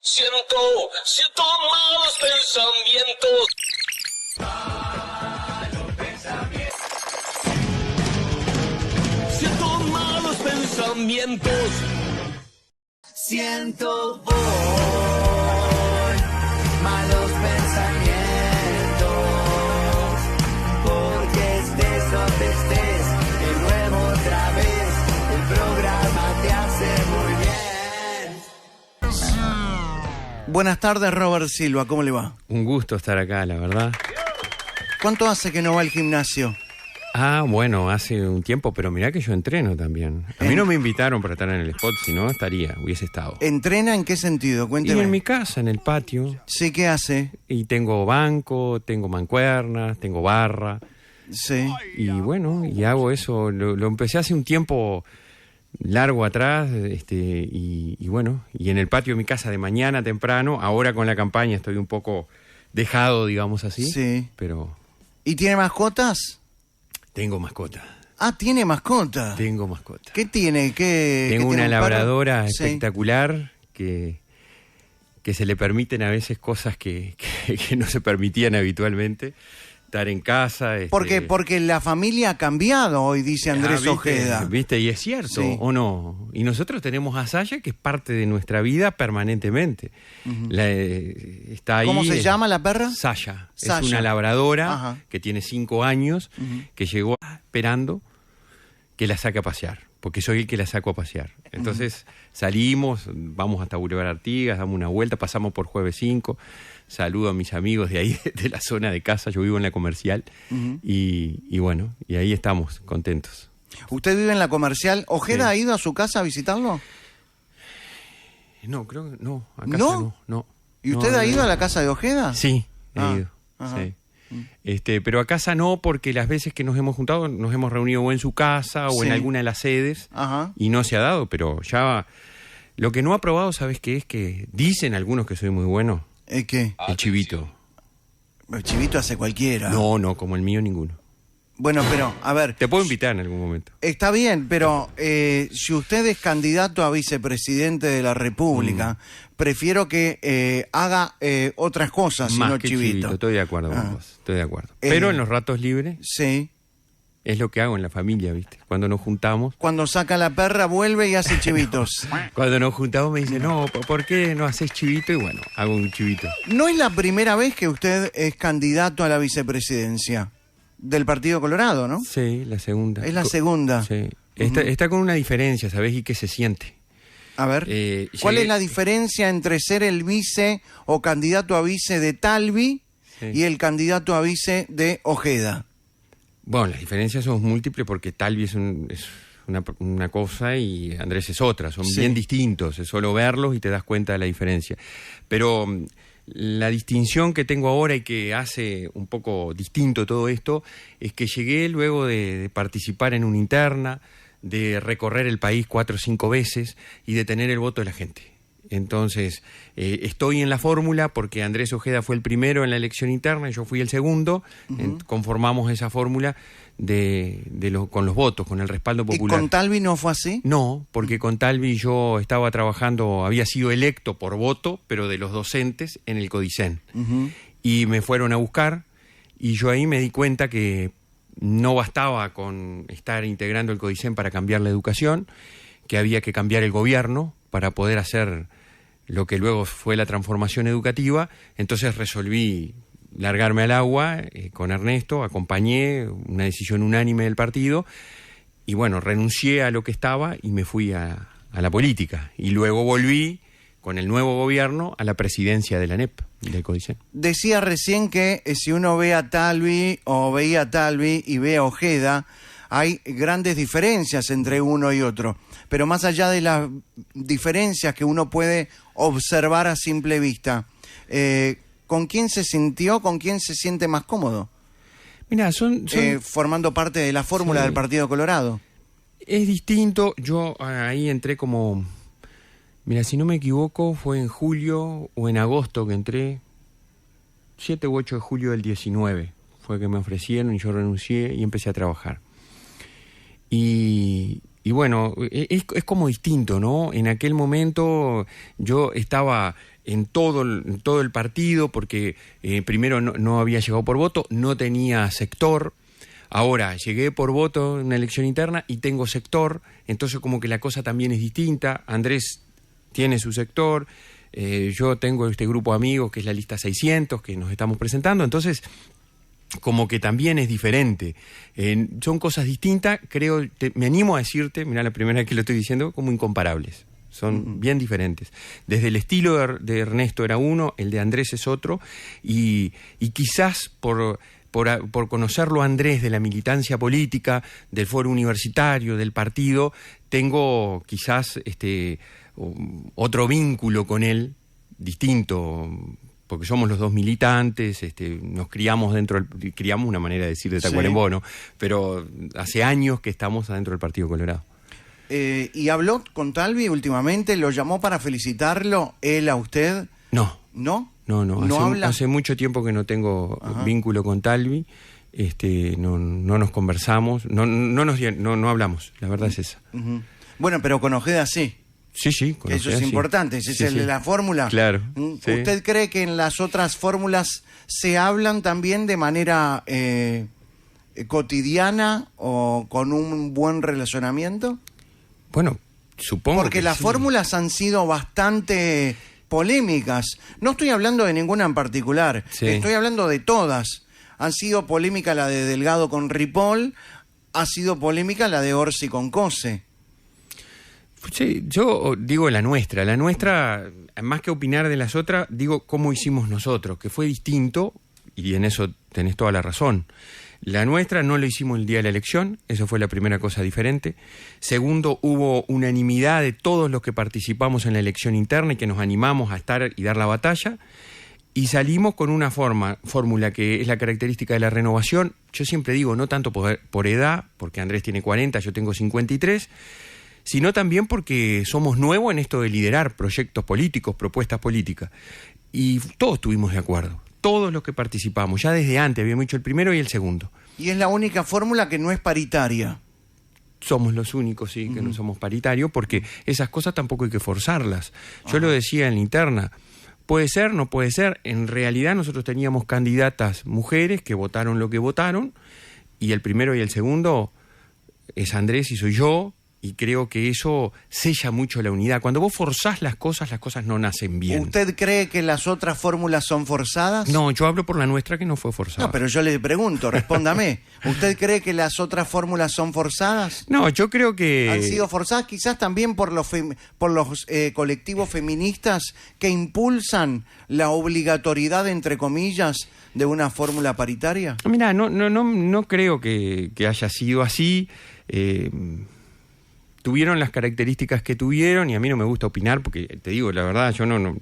Siento malos pensamientos. Siento malos pensamientos. Siento hoy malos pensamientos, porque estés donde estés, de nuevo otra vez, el programa te hace muy bien. Buenas tardes, Robert Silva, ¿cómo le va? Un gusto estar acá, la verdad. ¿Cuánto hace que no va al gimnasio? Bueno, hace un tiempo, pero mirá que yo entreno también. A mí no me invitaron para estar en el spot, si no hubiese estado. ¿Entrena en qué sentido? Y Cuénteme. en mi casa, en el patio. Sí, ¿qué hace? Y tengo banco, tengo mancuernas, tengo barra. Sí. Y bueno, y hago eso. Lo empecé hace un tiempo largo atrás, y bueno, y en el patio de mi casa de mañana temprano. Ahora con la campaña estoy un poco dejado, digamos así. Sí. Pero ¿Y tiene mascotas? tengo mascota. Ah, tiene mascota. Tengo mascota. ¿Qué tiene? Tengo una un perro? labradora Sí. espectacular que se le permiten a veces cosas que no se permitían habitualmente. Estar en casa. Porque la familia ha cambiado hoy, dice Andrés ¿viste? Ojeda. ¿Viste? Y es cierto, Sí. ¿o no? Y nosotros tenemos a Saya, que es parte de nuestra vida permanentemente. Está ahí. ¿Cómo se llama la perra? Saya. Saya. Es una labradora Ajá. que tiene 5 años, que llegó esperando que la saque a pasear, porque soy el que la saco a pasear. Entonces salimos, vamos hasta Boulevard Artigas, damos una vuelta, pasamos por Jueves 5, saludo a mis amigos de ahí, de la zona de casa, yo vivo en la Comercial, y bueno, y ahí estamos, contentos. ¿Usted vive en la Comercial? ¿Ojeda Sí. ha ido a su casa a visitarlo? No, creo que no, a casa ¿No? no. ¿Y No, usted no, ha ido no. a la casa de Ojeda? Sí, he Ah, ido, ajá. sí. Pero a casa no, porque las veces que nos hemos juntado, nos hemos reunido o en su casa o Sí. en alguna de las sedes, Ajá. y no se ha dado, pero ya... Lo que no ha probado, ¿sabes qué es? Que dicen algunos que soy muy bueno. ¿Qué? El chivito. El chivito hace cualquiera. No, como el mío ninguno. Bueno, pero, a ver, Te puedo invitar en algún momento. está bien, pero si usted es candidato a vicepresidente de la República, prefiero que haga otras cosas, Más sino que chivito. estoy de acuerdo Ah. con vos, estoy de acuerdo. Pero en los ratos libres Sí. es lo que hago en la familia, ¿viste? Cuando nos juntamos. Cuando saca la perra, vuelve y hace chivitos. Cuando nos juntamos me dicen, no, ¿por qué no haces chivito? Y bueno, hago un chivito. No es la primera vez que usted es candidato a la vicepresidencia del Partido Colorado, ¿no? Sí, la segunda. Es la segunda. Sí. Está con una diferencia, ¿sabés? ¿Y qué se siente? A ver, ¿cuál llegué- es la diferencia entre ser el vice o candidato a vice de Talvi Sí. y el candidato a vice de Ojeda? Bueno, las diferencias son múltiples porque Talvi es una cosa y Andrés es otra. Son Sí. bien distintos. Es solo verlos y te das cuenta de la diferencia. Pero la distinción que tengo ahora y que hace un poco distinto todo esto es que llegué luego de participar en una interna, de recorrer el país 4 o 5 veces y de tener el voto de la gente. Entonces, estoy en la fórmula porque Andrés Ojeda fue el primero en la elección interna y yo fui el segundo. Conformamos esa fórmula con los votos, con el respaldo popular. ¿Y con Talvi no fue así? No, porque con Talvi yo estaba trabajando, había sido electo por voto, pero de los docentes en el Codicen. Y me fueron a buscar y yo ahí me di cuenta que no bastaba con estar integrando el Codicen para cambiar la educación, que había que cambiar el gobierno para poder hacer lo que luego fue la transformación educativa. Entonces resolví largarme al agua con Ernesto, acompañé una decisión unánime del partido y bueno, renuncié a lo que estaba y me fui a la política. Y luego volví con el nuevo gobierno a la presidencia de la ANEP, del Codicen. Decía recién que si uno ve a Talvi o veía a Talvi y ve a Ojeda, hay grandes diferencias entre uno y otro. Pero más allá de las diferencias que uno puede observar a simple vista, ¿con quién se sintió, con quién se siente más cómodo? Mira, Formando parte de la fórmula Sí. del Partido Colorado. Es distinto, yo ahí entré como... Mira, si no me equivoco, fue en julio o en agosto que entré, 7 u 8 de julio del 19, fue que me ofrecieron y yo renuncié y empecé a trabajar. Y Y bueno, es como distinto, ¿no? En aquel momento yo estaba en todo el partido porque primero no había llegado por voto, no tenía sector. Ahora llegué por voto en una elección interna y tengo sector, entonces como que la cosa también es distinta. Andrés tiene su sector, yo tengo este grupo de amigos que es la lista 600 que nos estamos presentando, entonces como que también es diferente. Son cosas distintas, creo, me animo a decirte, mirá la primera vez que lo estoy diciendo, como incomparables. Son bien diferentes. Desde el estilo de Ernesto era uno, el de Andrés es otro, y quizás por conocerlo a Andrés de la militancia política, del foro universitario, del partido, tengo quizás otro vínculo con él, distinto, porque somos los dos militantes, nos criamos criamos una manera de decir de Tacuarembó, ¿no? Pero hace años que estamos adentro del Partido Colorado. ¿Y habló con Talvi últimamente? ¿Lo llamó para felicitarlo, él a usted? No. ¿No? No, hace mucho tiempo que no tengo vínculo con Talvi, no nos conversamos, no hablamos, la verdad es esa. Bueno, pero con Ojeda sí. Sí, con eso Ojeda, es sí. importante, esa es la fórmula. Claro. Sí. ¿Usted cree que en las otras fórmulas se hablan también de manera cotidiana o con un buen relacionamiento? Bueno, supongo porque que las fórmulas han sido bastante polémicas. No estoy hablando de ninguna en particular, estoy hablando de todas. Han sido polémica la de Delgado con Ripoll, ha sido polémica la de Orsi con Cose. Sí, yo digo la nuestra, más que opinar de las otras, digo cómo hicimos nosotros, que fue distinto, y en eso tenés toda la razón. La nuestra no lo hicimos el día de la elección, eso fue la primera cosa diferente. Segundo, hubo unanimidad de todos los que participamos en la elección interna y que nos animamos a estar y dar la batalla. Y salimos con una fórmula que es la característica de la renovación. Yo siempre digo, no tanto por edad, porque Andrés tiene 40, yo tengo 53, sino también porque somos nuevos en esto de liderar proyectos políticos, propuestas políticas. Y todos estuvimos de acuerdo. Todos los que participamos, ya desde antes, habíamos hecho el primero y el segundo. Y es la única fórmula que no es paritaria. Somos los únicos, sí, que no somos paritarios, porque esas cosas tampoco hay que forzarlas. Yo lo decía en la interna, puede ser, no puede ser. En realidad nosotros teníamos candidatas mujeres que votaron lo que votaron, y el primero y el segundo es Andrés y soy yo, y creo que eso sella mucho la unidad. Cuando vos forzás las cosas no nacen bien. ¿Usted cree que las otras fórmulas son forzadas? No, yo hablo por la nuestra que no fue forzada. No, pero yo le pregunto, respóndame. ¿Usted cree que las otras fórmulas son forzadas? No, yo creo que... ¿Han sido forzadas quizás también por los colectivos feministas que impulsan la obligatoriedad, entre comillas, de una fórmula paritaria? Mira, no creo que haya sido así. Tuvieron las características que tuvieron y a mí no me gusta opinar porque, te digo, la verdad, yo no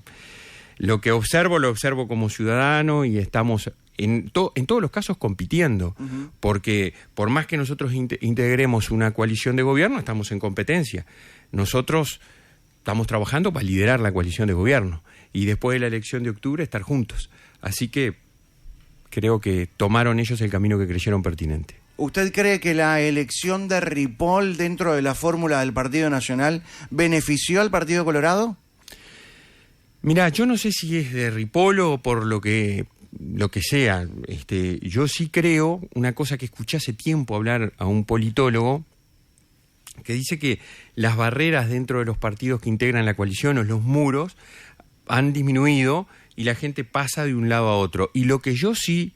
lo que observo, lo observo como ciudadano y estamos en todos los casos compitiendo, porque por más que nosotros integremos una coalición de gobierno, estamos en competencia. Nosotros estamos trabajando para liderar la coalición de gobierno y después de la elección de octubre estar juntos. Así que creo que tomaron ellos el camino que creyeron pertinente. ¿Usted cree que la elección de Ripoll dentro de la fórmula del Partido Nacional benefició al Partido Colorado? Mirá, yo no sé si es de Ripoll o por lo que sea. Yo sí creo, una cosa que escuché hace tiempo hablar a un politólogo, que dice que las barreras dentro de los partidos que integran la coalición o los muros han disminuido y la gente pasa de un lado a otro. Y lo que yo sí...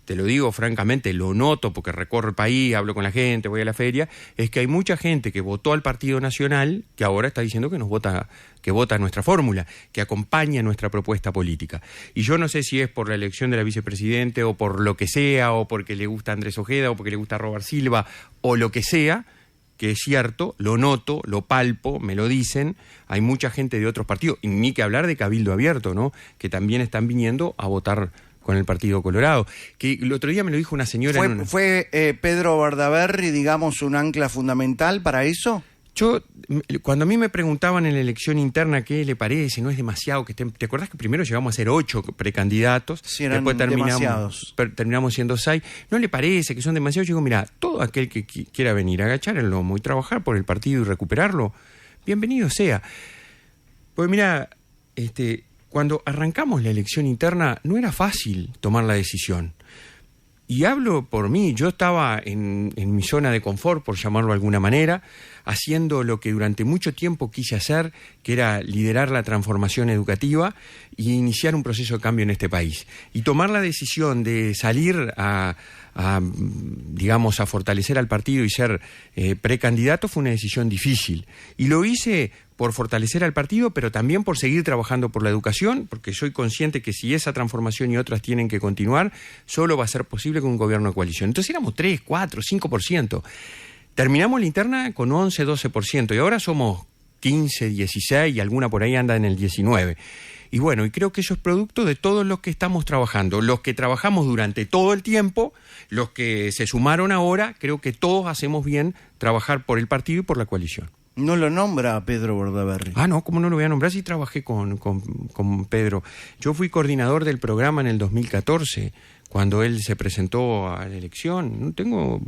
te lo digo francamente, lo noto porque recorro el país, hablo con la gente, voy a la feria, es que hay mucha gente que votó al Partido Nacional que ahora está diciendo que vota nuestra fórmula, que acompaña nuestra propuesta política. Y yo no sé si es por la elección de la vicepresidente o por lo que sea, o porque le gusta Andrés Ojeda o porque le gusta Robert Silva o lo que sea, que es cierto, lo noto, lo palpo, me lo dicen, hay mucha gente de otros partidos, y ni que hablar de Cabildo Abierto, ¿no?, que también están viniendo a votar con el Partido Colorado. Que el otro día me lo dijo una señora... ¿Fue Pedro Bardaberry, digamos, un ancla fundamental para eso? Cuando a mí me preguntaban en la elección interna qué le parece, no es demasiado que estén... ¿Te acordás que primero llegamos a ser 8 precandidatos? Sí, eran después demasiados. terminamos siendo 6. ¿No le parece que son demasiados? Yo digo, mira, todo aquel que quiera venir a agachar el lomo y trabajar por el partido y recuperarlo, bienvenido sea. Pues mira, cuando arrancamos la elección interna no era fácil tomar la decisión. Y hablo por mí, yo estaba en mi zona de confort, por llamarlo de alguna manera, haciendo lo que durante mucho tiempo quise hacer, que era liderar la transformación educativa y iniciar un proceso de cambio en este país. Y tomar la decisión de salir digamos, a fortalecer al partido y ser precandidato fue una decisión difícil. Y lo hice por fortalecer al partido, pero también por seguir trabajando por la educación, porque soy consciente que si esa transformación y otras tienen que continuar, solo va a ser posible con un gobierno de coalición. Entonces éramos 3, 4, 5%. Terminamos la interna con 11, 12%, y ahora somos 15, 16, y alguna por ahí anda en el 19%. Y bueno, y creo que eso es producto de todos los que estamos trabajando, los que trabajamos durante todo el tiempo, los que se sumaron ahora, creo que todos hacemos bien trabajar por el partido y por la coalición. No lo nombra a Pedro Bordaberry. Ah, no, ¿cómo no lo voy a nombrar? Sí trabajé con Pedro. Yo fui coordinador del programa en el 2014, cuando él se presentó a la elección. No tengo...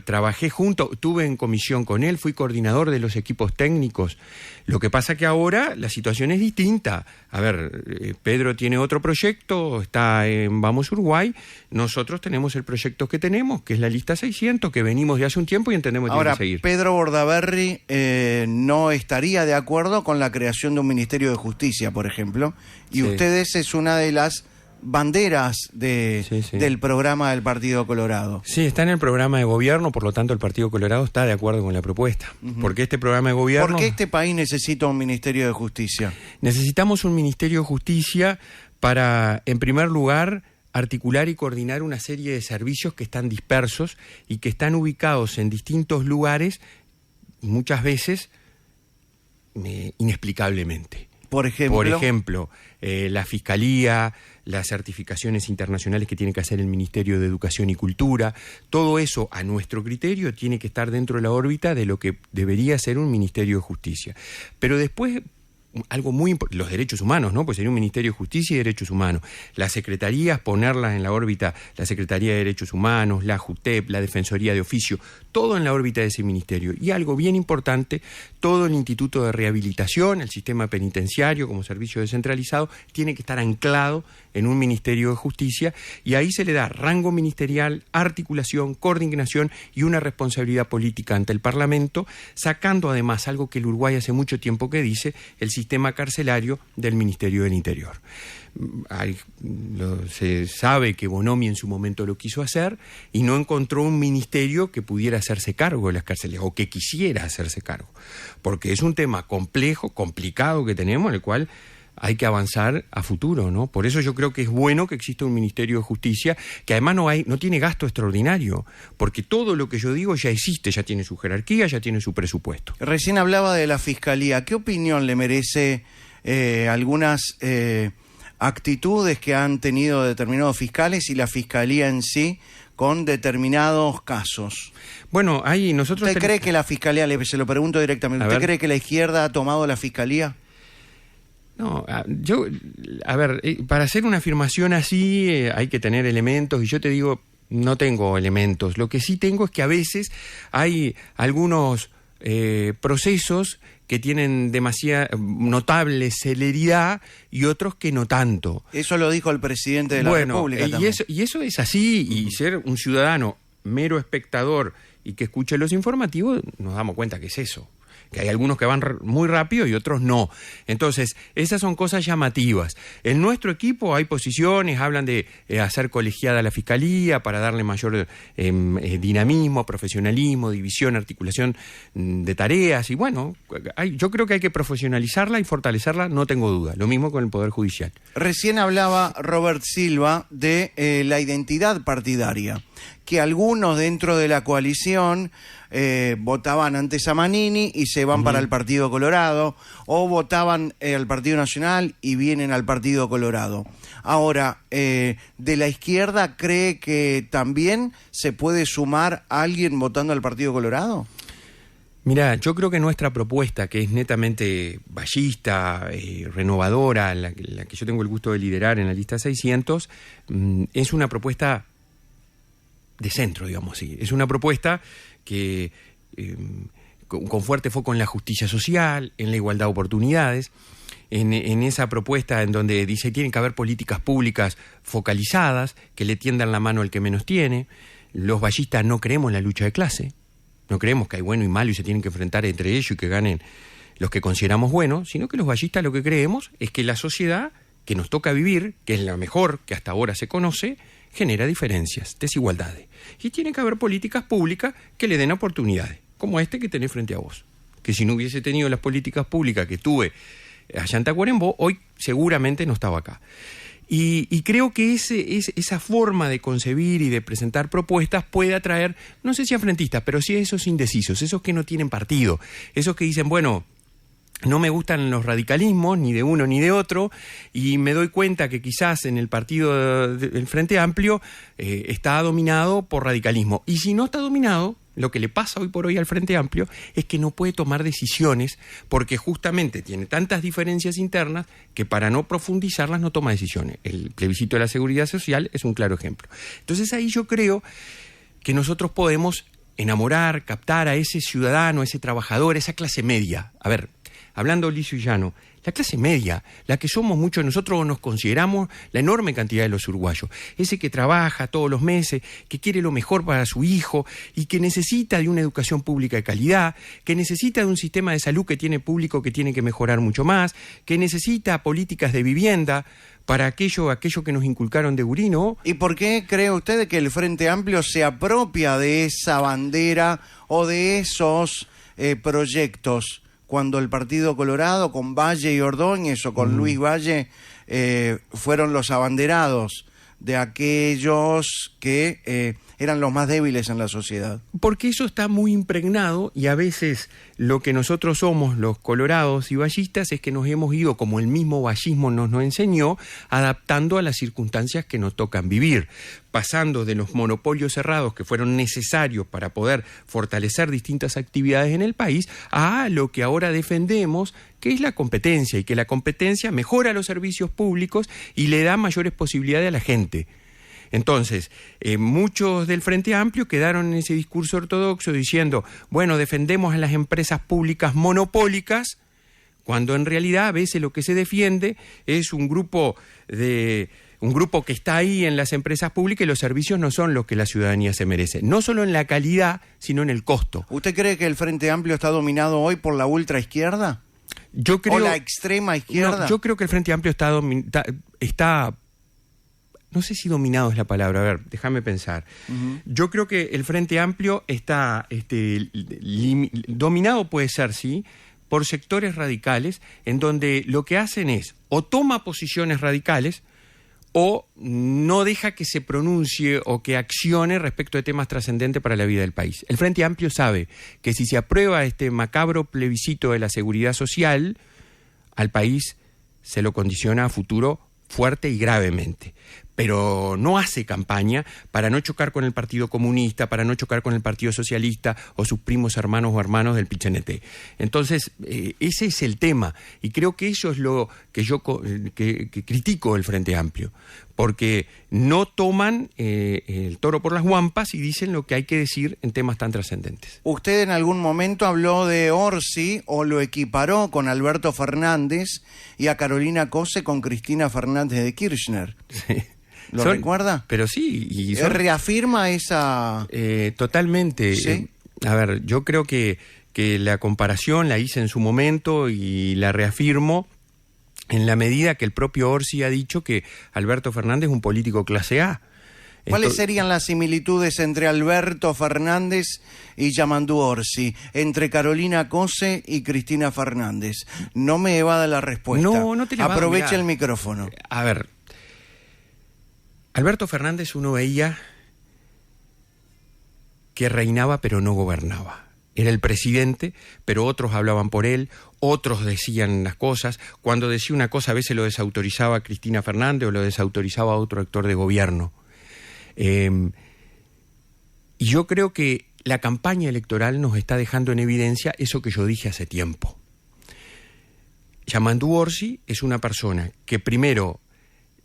trabajé junto, estuve en comisión con él, fui coordinador de los equipos técnicos. Lo que pasa que ahora la situación es distinta. Pedro tiene otro proyecto, está en Vamos Uruguay. Nosotros tenemos el proyecto que tenemos, que es la lista 600, que venimos de hace un tiempo y entendemos que tiene que seguir. Pedro Bordaberry no estaría de acuerdo con la creación de un Ministerio de Justicia, por ejemplo, y Sí. ustedes es una de las banderas del programa del Partido Colorado. Sí, está en el programa de gobierno, por lo tanto el Partido Colorado está de acuerdo con la propuesta. Porque este programa de gobierno... ¿Por qué este país necesita un Ministerio de Justicia? Necesitamos un Ministerio de Justicia para, en primer lugar, articular y coordinar una serie de servicios que están dispersos y que están ubicados en distintos lugares, muchas veces inexplicablemente. Por ejemplo, la Fiscalía, las certificaciones internacionales que tiene que hacer el Ministerio de Educación y Cultura, todo eso, a nuestro criterio, tiene que estar dentro de la órbita de lo que debería ser un Ministerio de Justicia. Pero después, algo muy importante, los derechos humanos, ¿no? Pues sería un Ministerio de Justicia y Derechos Humanos. Las secretarías, ponerlas en la órbita, la Secretaría de Derechos Humanos, la JUTEP, la Defensoría de Oficio, todo en la órbita de ese ministerio. Y algo bien importante, todo el Instituto de Rehabilitación, el sistema penitenciario como servicio descentralizado, tiene que estar anclado en un Ministerio de Justicia, y ahí se le da rango ministerial, articulación, coordinación y una responsabilidad política ante el Parlamento, sacando además algo que el Uruguay hace mucho tiempo que dice, el sistema carcelario del Ministerio del Interior. Se sabe que Bonomi en su momento lo quiso hacer y no encontró un ministerio que pudiera hacerse cargo de las cárceles o que quisiera hacerse cargo, porque es un tema complejo, complicado que tenemos, en el cual hay que avanzar a futuro, ¿no? Por eso yo creo que es bueno que exista un Ministerio de Justicia, que además no tiene gasto extraordinario, porque todo lo que yo digo ya existe, ya tiene su jerarquía, ya tiene su presupuesto. Recién hablaba de la Fiscalía. ¿Qué opinión le merece algunas actitudes que han tenido determinados fiscales y la Fiscalía en sí con determinados casos? Bueno, ahí nosotros... ¿Usted cree que la Fiscalía, se lo pregunto directamente, ¿usted cree que la izquierda ha tomado la Fiscalía? No, para hacer una afirmación así hay que tener elementos, y yo te digo, no tengo elementos. Lo que sí tengo es que a veces hay algunos procesos que tienen demasiada notable celeridad y otros que no tanto. Eso lo dijo el presidente de la República también. Y eso es así, y ser un ciudadano mero espectador y que escuche los informativos, nos damos cuenta que es eso. Que hay algunos que van muy rápido y otros no. Entonces, esas son cosas llamativas. En nuestro equipo hay posiciones, hablan de hacer colegiada a la Fiscalía para darle mayor dinamismo, profesionalismo, división, articulación de tareas. Y bueno, yo creo que hay que profesionalizarla y fortalecerla, no tengo duda. Lo mismo con el Poder Judicial. Recién hablaba Robert Silva de la identidad partidaria. que algunos dentro de la coalición votaban antes a Manini y se van para el Partido Colorado, o votaban al Partido Nacional y vienen al Partido Colorado. Ahora, ¿de la izquierda cree que también se puede sumar a alguien votando al Partido Colorado? Mira, yo creo que nuestra propuesta, que es netamente vallista, renovadora, la que yo tengo el gusto de liderar en la lista 600, es una propuesta de centro, digamos así. Es una propuesta que con fuerte foco en la justicia social, en la igualdad de oportunidades, en esa propuesta en donde dice tienen que haber políticas públicas focalizadas, que le tiendan la mano al que menos tiene. Los vallistas no creemos en la lucha de clase. No creemos que hay bueno y malo y se tienen que enfrentar entre ellos y que ganen los que consideramos buenos, sino que los vallistas lo que creemos es que la sociedad que nos toca vivir, que es la mejor que hasta ahora se conoce, genera diferencias, desigualdades. Y tiene que haber políticas públicas que le den oportunidades, como este que tenés frente a vos. Que si no hubiese tenido las políticas públicas que tuve allá en Tacuarembó, hoy seguramente no estaba acá. Y creo que esa forma de concebir y de presentar propuestas puede atraer, no sé si a frentistas, pero sí a esos indecisos, esos que no tienen partido, esos que dicen, bueno, no me gustan los radicalismos, ni de uno ni de otro, y me doy cuenta que quizás en el partido del Frente Amplio está dominado por radicalismo. Y si no está dominado, lo que le pasa hoy por hoy al Frente Amplio es que no puede tomar decisiones porque justamente tiene tantas diferencias internas que para no profundizarlas no toma decisiones. El plebiscito de la seguridad social es un claro ejemplo. Entonces ahí yo creo que nosotros podemos enamorar, captar a ese ciudadano, a ese trabajador, a esa clase media. A ver, hablando liso y llano, la clase media, la que somos muchos, nosotros nos consideramos la enorme cantidad de los uruguayos, ese que trabaja todos los meses, que quiere lo mejor para su hijo y que necesita de una educación pública de calidad, que necesita de un sistema de salud que tiene público que tiene que mejorar mucho más, que necesita políticas de vivienda para aquello que nos inculcaron de Urino. ¿Y por qué cree usted que el Frente Amplio se apropia de esa bandera o de esos proyectos? Cuando el Partido Colorado, con Valle y Ordóñez o con Luis Valle, fueron los abanderados de aquellos que eran los más débiles en la sociedad. Porque eso está muy impregnado y a veces lo que nosotros somos, los colorados y vallistas, es que nos hemos ido, como el mismo vallismo nos enseñó, adaptando a las circunstancias que nos tocan vivir, pasando de los monopolios cerrados que fueron necesarios para poder fortalecer distintas actividades en el país a lo que ahora defendemos, que es la competencia, y que la competencia mejora los servicios públicos y le da mayores posibilidades a la gente. Entonces, muchos del Frente Amplio quedaron en ese discurso ortodoxo diciendo, bueno, defendemos a las empresas públicas monopólicas, cuando en realidad a veces lo que se defiende es un grupo que está ahí en las empresas públicas y los servicios no son los que la ciudadanía se merece, no solo en la calidad, sino en el costo. ¿Usted cree que el Frente Amplio está dominado hoy por la ultraizquierda? Yo creo, ¿o la extrema izquierda? No, yo creo que el Frente Amplio está no sé si dominado es la palabra, a ver, déjame pensar. Yo creo que el Frente Amplio está dominado, puede ser, sí, por sectores radicales, en donde lo que hacen es, o toma posiciones radicales, o no deja que se pronuncie o que accione respecto de temas trascendentes para la vida del país. El Frente Amplio sabe que si se aprueba este macabro plebiscito de la seguridad social, al país se lo condiciona a futuro fuerte y gravemente. Pero no hace campaña para no chocar con el Partido Comunista, para no chocar con el Partido Socialista o sus primos hermanos o hermanos del PIT-CNT. Entonces, ese es el tema. Y creo que eso es lo que yo que critico del Frente Amplio. Porque no toman el toro por las guampas y dicen lo que hay que decir en temas tan trascendentes. Usted en algún momento habló de Orsi o lo equiparó con Alberto Fernández y a Carolina Cose con Cristina Fernández de Kirchner. Sí. ¿Lo recuerda? Pero sí. Y ¿reafirma esa...? Totalmente. ¿Sí? A ver, yo creo que la comparación la hice en su momento y la reafirmo en la medida que el propio Orsi ha dicho que Alberto Fernández es un político clase A. ¿Cuáles serían las similitudes entre Alberto Fernández y Yamandú Orsi, entre Carolina Cose y Cristina Fernández? No me evada la respuesta. No te la evado. Aproveche Mirá, el micrófono. A ver, Alberto Fernández uno veía que reinaba pero no gobernaba. Era el presidente, pero otros hablaban por él, otros decían las cosas. Cuando decía una cosa a veces lo desautorizaba Cristina Fernández o lo desautorizaba otro actor de gobierno. Y yo creo que la campaña electoral nos está dejando en evidencia eso que yo dije hace tiempo. Yamandu Orsi es una persona que primero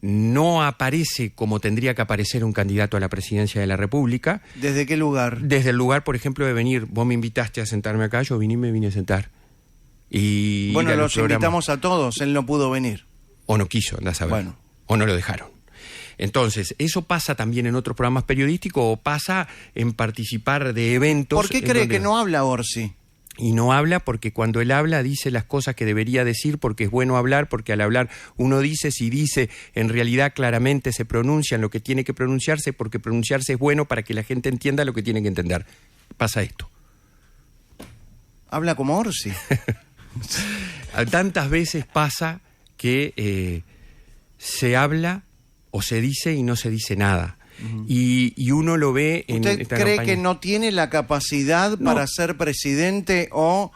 no aparece como tendría que aparecer un candidato a la presidencia de la República. ¿Desde qué lugar? Desde el lugar, por ejemplo, de venir. Vos me invitaste a sentarme acá, yo vine y me vine a sentar. Y bueno, los invitamos a todos, él no pudo venir. O no quiso, andás a ver. Bueno. O no lo dejaron. Entonces, eso pasa también en otros programas periodísticos o pasa en participar de eventos. ¿Por qué cree que no habla Orsi? Y no habla porque cuando él habla dice las cosas que debería decir, porque es bueno hablar, porque al hablar uno dice, si dice, en realidad claramente se pronuncia en lo que tiene que pronunciarse, porque pronunciarse es bueno para que la gente entienda lo que tiene que entender. Pasa esto. Habla como Orsi. Tantas veces pasa que se habla o se dice y no se dice nada. Y uno lo ve en ¿Usted esta cree campaña. que no tiene la capacidad para ser presidente o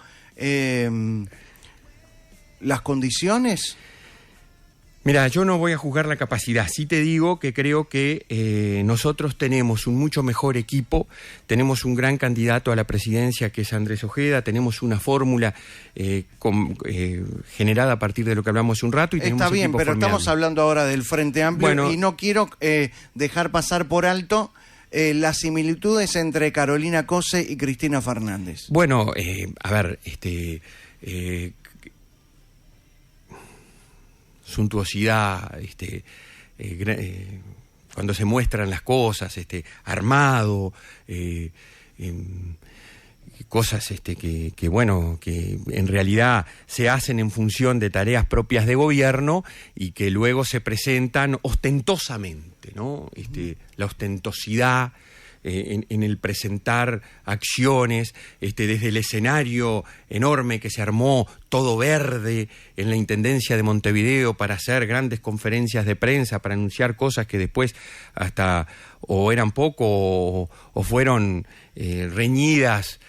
las condiciones? Mira, yo no voy a juzgar la capacidad. Sí te digo que creo que nosotros tenemos un mucho mejor equipo, tenemos un gran candidato a la presidencia que es Andrés Ojeda, tenemos una fórmula generada a partir de lo que hablamos hace un rato. Y Está tenemos bien, equipo pero formidable. estamos hablando ahora del Frente Amplio, Bueno, y no quiero dejar pasar por alto las similitudes entre Carolina Cose y Cristina Fernández. Bueno, a ver, suntuosidad, cuando se muestran las cosas, armado, cosas que bueno, que en realidad se hacen en función de tareas propias de gobierno y que luego se presentan ostentosamente, ¿no? La ostentosidad en el presentar acciones, desde el escenario enorme que se armó, todo verde, en la Intendencia de Montevideo para hacer grandes conferencias de prensa, para anunciar cosas que después hasta o eran poco o fueron reñidas.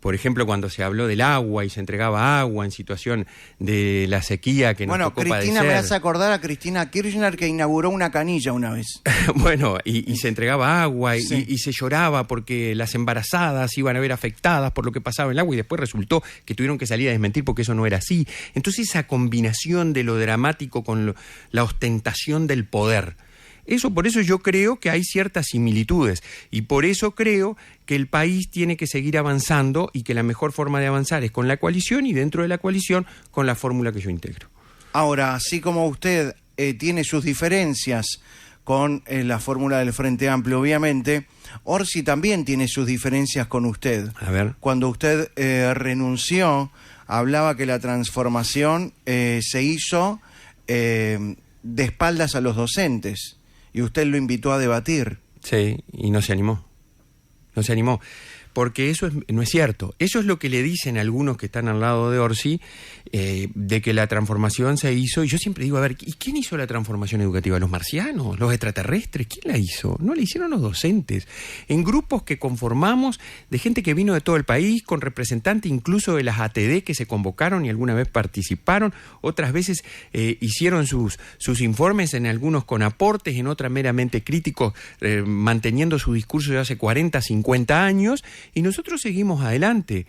Por ejemplo, cuando se habló del agua y se entregaba agua en situación de la sequía que nos tocó Cristina, padecer. me hace acordar a Cristina Kirchner, que inauguró una canilla una vez. Bueno, y se entregaba agua Sí. y se lloraba porque las embarazadas iban a ver afectadas por lo que pasaba en el agua y después resultó que tuvieron que salir a desmentir porque eso no era así. Entonces esa combinación de lo dramático con la ostentación del poder, por eso yo creo que hay ciertas similitudes y por eso creo que el país tiene que seguir avanzando y que la mejor forma de avanzar es con la coalición y dentro de la coalición con la fórmula que yo integro. Ahora, así como usted tiene sus diferencias con la fórmula del Frente Amplio, obviamente, Orsi también tiene sus diferencias con usted. A ver. Cuando usted renunció, hablaba que la transformación se hizo de espaldas a los docentes. Y usted lo invitó a debatir. Sí, y no se animó. No se animó. Porque eso no es cierto. Eso es lo que le dicen algunos que están al lado de Orsi, de que la transformación se hizo. Y yo siempre digo, a ver, ¿y quién hizo la transformación educativa? ¿Los marcianos? ¿Los extraterrestres? ¿Quién la hizo? No la hicieron los docentes. En grupos que conformamos de gente que vino de todo el país, con representantes incluso de las ATD que se convocaron y alguna vez participaron. Otras veces hicieron sus informes, en algunos con aportes, en otras meramente críticos, manteniendo su discurso de hace 40, 50 años. Y nosotros seguimos adelante.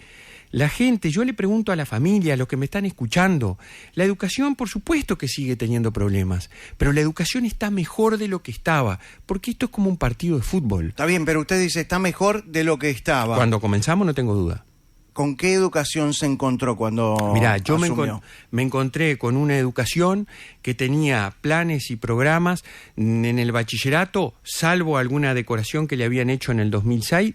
La gente, yo le pregunto a la familia, a los que me están escuchando, la educación por supuesto que sigue teniendo problemas, pero la educación está mejor de lo que estaba, porque esto es como un partido de fútbol. Está bien, pero usted dice está mejor de lo que estaba. Cuando comenzamos no tengo duda. ¿Con qué educación se encontró cuando Mirá, yo me encontré con una educación que tenía planes y programas en el bachillerato, salvo alguna decoración que le habían hecho en el 2006,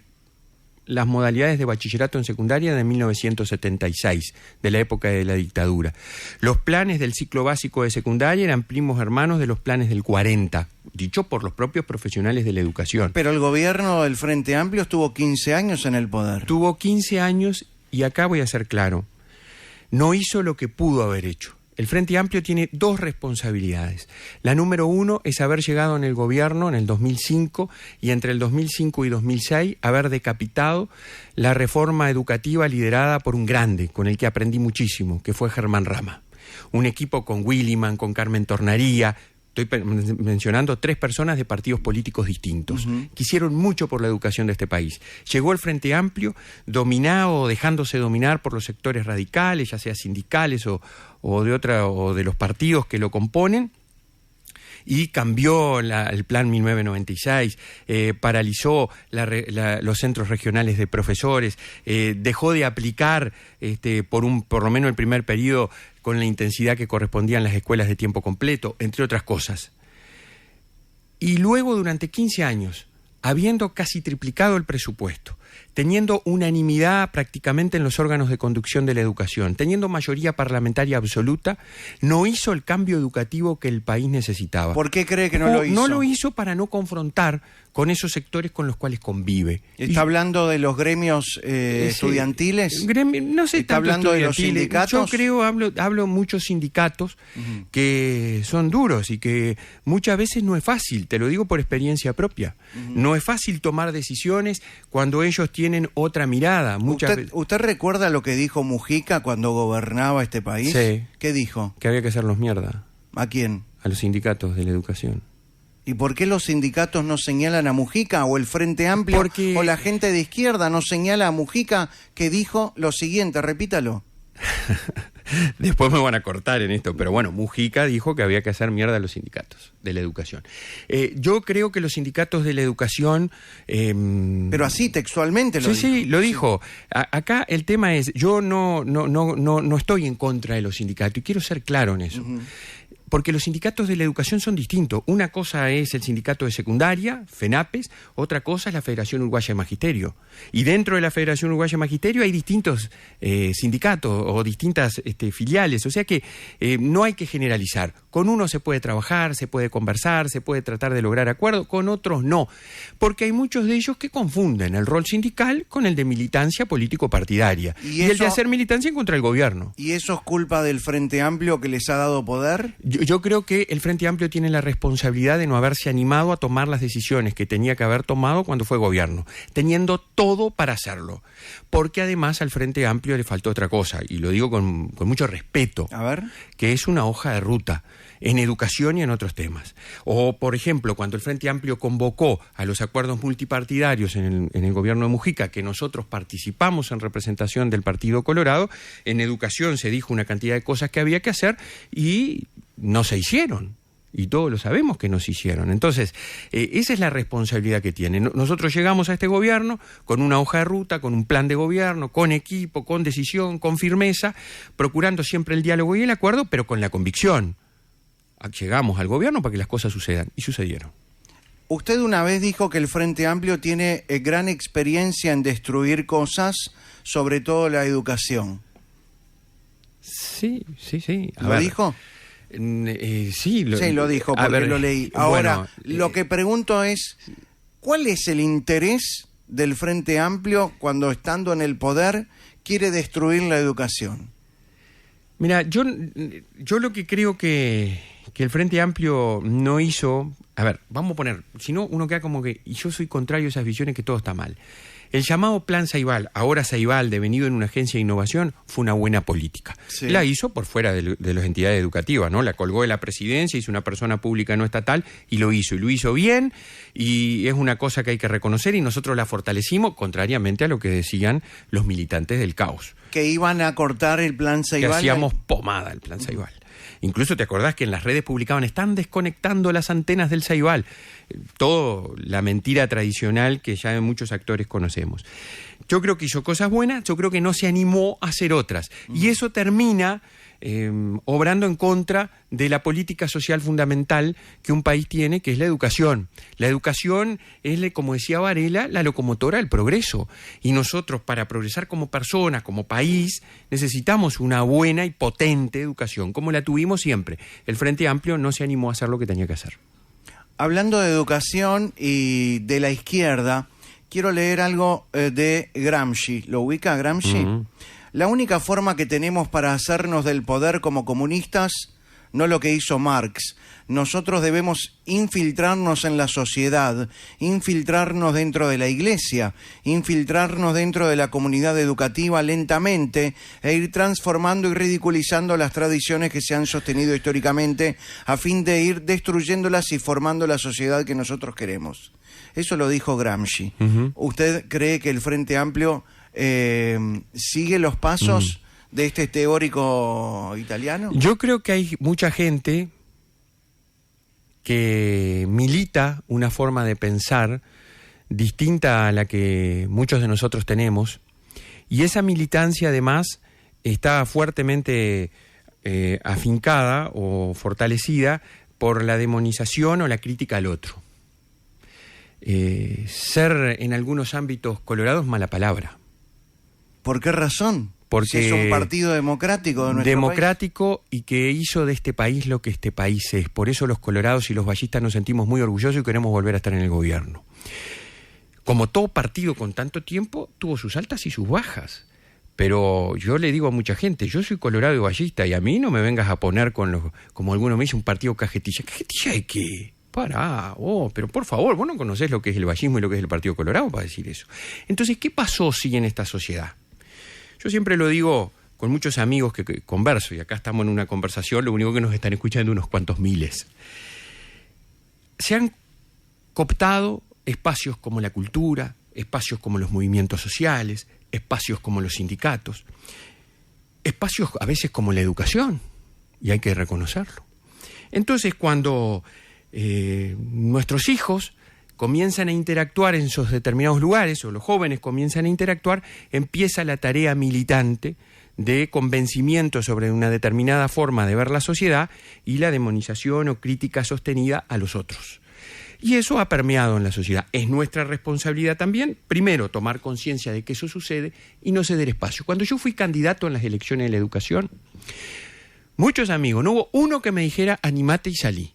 las modalidades de bachillerato en secundaria de 1976, de la época de la dictadura. Los planes del ciclo básico de secundaria eran primos hermanos de los planes del 40, dicho por los propios profesionales de la educación. Pero el gobierno del Frente Amplio estuvo 15 años en el poder. Tuvo 15 años y acá voy a ser claro, no hizo lo que pudo haber hecho. El Frente Amplio tiene dos responsabilidades. La número uno es haber llegado en el gobierno en el 2005 y entre el 2005 y 2006 haber decapitado la reforma educativa liderada por un grande, con el que aprendí muchísimo, que fue Germán Rama. Un equipo con Williman, con Carmen Tornaría. Estoy mencionando 3 personas de partidos políticos distintos, que hicieron mucho por la educación de este país. Llegó el Frente Amplio, dominado o dejándose dominar por los sectores radicales, ya sea sindicales o de los partidos que lo componen, y cambió el plan 1996, paralizó los centros regionales de profesores, dejó de aplicar por lo menos el primer periodo con la intensidad que correspondían las escuelas de tiempo completo, entre otras cosas. Y luego, durante 15 años, habiendo casi triplicado el presupuesto, teniendo unanimidad prácticamente en los órganos de conducción de la educación, teniendo mayoría parlamentaria absoluta, no hizo el cambio educativo que el país necesitaba. ¿Por qué cree que no lo hizo? No lo hizo para no confrontar con esos sectores con los cuales convive. ¿Está hablando de los gremios estudiantiles? No sé, ¿Está hablando de los sindicatos? Yo creo, hablo muchos sindicatos que son duros y que muchas veces no es fácil, te lo digo por experiencia propia. No es fácil tomar decisiones cuando ellos tienen otra mirada. ¿Usted recuerda lo que dijo Mujica cuando gobernaba este país? Sí. ¿Qué dijo? Que había que hacerlos mierda. ¿A quién? A los sindicatos de la educación. ¿Y por qué los sindicatos no señalan a Mujica o el Frente Amplio o la gente de izquierda no señala a Mujica que dijo lo siguiente? Repítalo. Después me van a cortar en esto, pero bueno, Mujica dijo que había que hacer mierda a los sindicatos de la educación. Yo creo que los sindicatos de la educación... pero así, textualmente lo dijo. Sí, lo dijo. Acá el tema es, yo no estoy en contra de los sindicatos y quiero ser claro en eso. Porque los sindicatos de la educación son distintos. Una cosa es el sindicato de secundaria, FENAPES, otra cosa es la Federación Uruguaya de Magisterio. Y dentro de la Federación Uruguaya de Magisterio hay distintos sindicatos o distintas filiales. O sea que no hay que generalizar. Con uno se puede trabajar, se puede conversar, se puede tratar de lograr acuerdos, con otros no. Porque hay muchos de ellos que confunden el rol sindical con el de militancia político-partidaria. Y el de hacer militancia en contra del gobierno. ¿Y eso es culpa del Frente Amplio que les ha dado poder? Yo creo que el Frente Amplio tiene la responsabilidad de no haberse animado a tomar las decisiones que tenía que haber tomado cuando fue gobierno, teniendo todo para hacerlo. Porque además al Frente Amplio le faltó otra cosa, y lo digo con mucho respeto, a ver, que es una hoja de ruta en educación y en otros temas. O, por ejemplo, cuando el Frente Amplio convocó a los acuerdos multipartidarios en el gobierno de Mujica, que nosotros participamos en representación del Partido Colorado, en educación se dijo una cantidad de cosas que había que hacer y no se hicieron. Y todos lo sabemos que no se hicieron. Entonces, esa es la responsabilidad que tienen. Nosotros llegamos a este gobierno con una hoja de ruta, con un plan de gobierno, con equipo, con decisión, con firmeza, procurando siempre el diálogo y el acuerdo, pero con la convicción. Llegamos al gobierno para que las cosas sucedan, y sucedieron. Usted una vez dijo que el Frente Amplio tiene gran experiencia en destruir cosas, sobre todo la educación. Sí. ¿Lo dijo? Sí, lo dijo, porque lo leí. Ahora, lo que pregunto es, ¿cuál es el interés del Frente Amplio cuando, estando en el poder, quiere destruir la educación? Mira, yo lo que creo que el Frente Amplio no hizo... A ver, vamos a poner... Si no, uno queda como que... Y yo soy contrario a esas visiones que todo está mal. El llamado Plan Ceibal, ahora Ceibal, devenido en una agencia de innovación, fue una buena política. Sí. La hizo por fuera de las entidades educativas, ¿no? La colgó de la presidencia, hizo una persona pública no estatal y lo hizo bien, y es una cosa que hay que reconocer, y nosotros la fortalecimos, contrariamente a lo que decían los militantes del caos. Que iban a cortar el Plan Ceibal. Que hacíamos pomada el Plan Ceibal. Incluso te acordás que en las redes publicaban, están desconectando las antenas del Ceibal. Todo la mentira tradicional que ya muchos actores conocemos. Yo creo que hizo cosas buenas, yo creo que no se animó a hacer otras. Y eso termina obrando en contra de la política social fundamental que un país tiene, que es la educación. La educación es, como decía Varela, la locomotora del progreso. Y nosotros, para progresar como personas, como país, necesitamos una buena y potente educación, como la tuvimos siempre. El Frente Amplio no se animó a hacer lo que tenía que hacer. Hablando de educación y de la izquierda, quiero leer algo de Gramsci. ¿Lo ubica Gramsci? la única forma que tenemos para hacernos del poder como comunistas, no lo que hizo Marx. Nosotros debemos infiltrarnos en la sociedad, infiltrarnos dentro de la iglesia, infiltrarnos dentro de la comunidad educativa lentamente e ir transformando y ridiculizando las tradiciones que se han sostenido históricamente a fin de ir destruyéndolas y formando la sociedad que nosotros queremos. Eso lo dijo Gramsci. ¿Usted cree que el Frente Amplio sigue los pasos de este teórico italiano? Yo creo que hay mucha gente que milita una forma de pensar distinta a la que muchos de nosotros tenemos, y esa militancia además está fuertemente afincada o fortalecida por la demonización o la crítica al otro. Ser en algunos ámbitos colorados es mala palabra. ¿Por qué razón? Porque si es un partido democrático de nuestro democrático país. Y que hizo de este país lo que este país es. Por eso los colorados y los vallistas nos sentimos muy orgullosos y queremos volver a estar en el gobierno. Como todo partido con tanto tiempo, tuvo sus altas y sus bajas. Pero yo le digo a mucha gente, yo soy colorado y vallista, y a mí no me vengas a poner con los, como alguno me dice, un partido cajetilla. ¿Cajetilla de qué? Pará, pero por favor, vos no conocés lo que es el vallismo y lo que es el Partido Colorado para decir eso. Entonces, ¿qué pasó sí en esta sociedad? Yo siempre lo digo con muchos amigos que converso, y acá estamos en una conversación, lo único que nos están escuchando unos cuantos miles. Se han cooptado espacios como la cultura, espacios como los movimientos sociales, espacios como los sindicatos, espacios a veces como la educación, y hay que reconocerlo. Entonces, cuando nuestros hijos comienzan a interactuar en esos determinados lugares, o los jóvenes comienzan a interactuar, empieza la tarea militante de convencimiento sobre una determinada forma de ver la sociedad y la demonización o crítica sostenida a los otros. Y eso ha permeado en la sociedad. Es nuestra responsabilidad también, primero, tomar conciencia de que eso sucede y no ceder espacio. Cuando yo fui candidato en las elecciones de la educación, muchos amigos, no hubo uno que me dijera, animate y salí.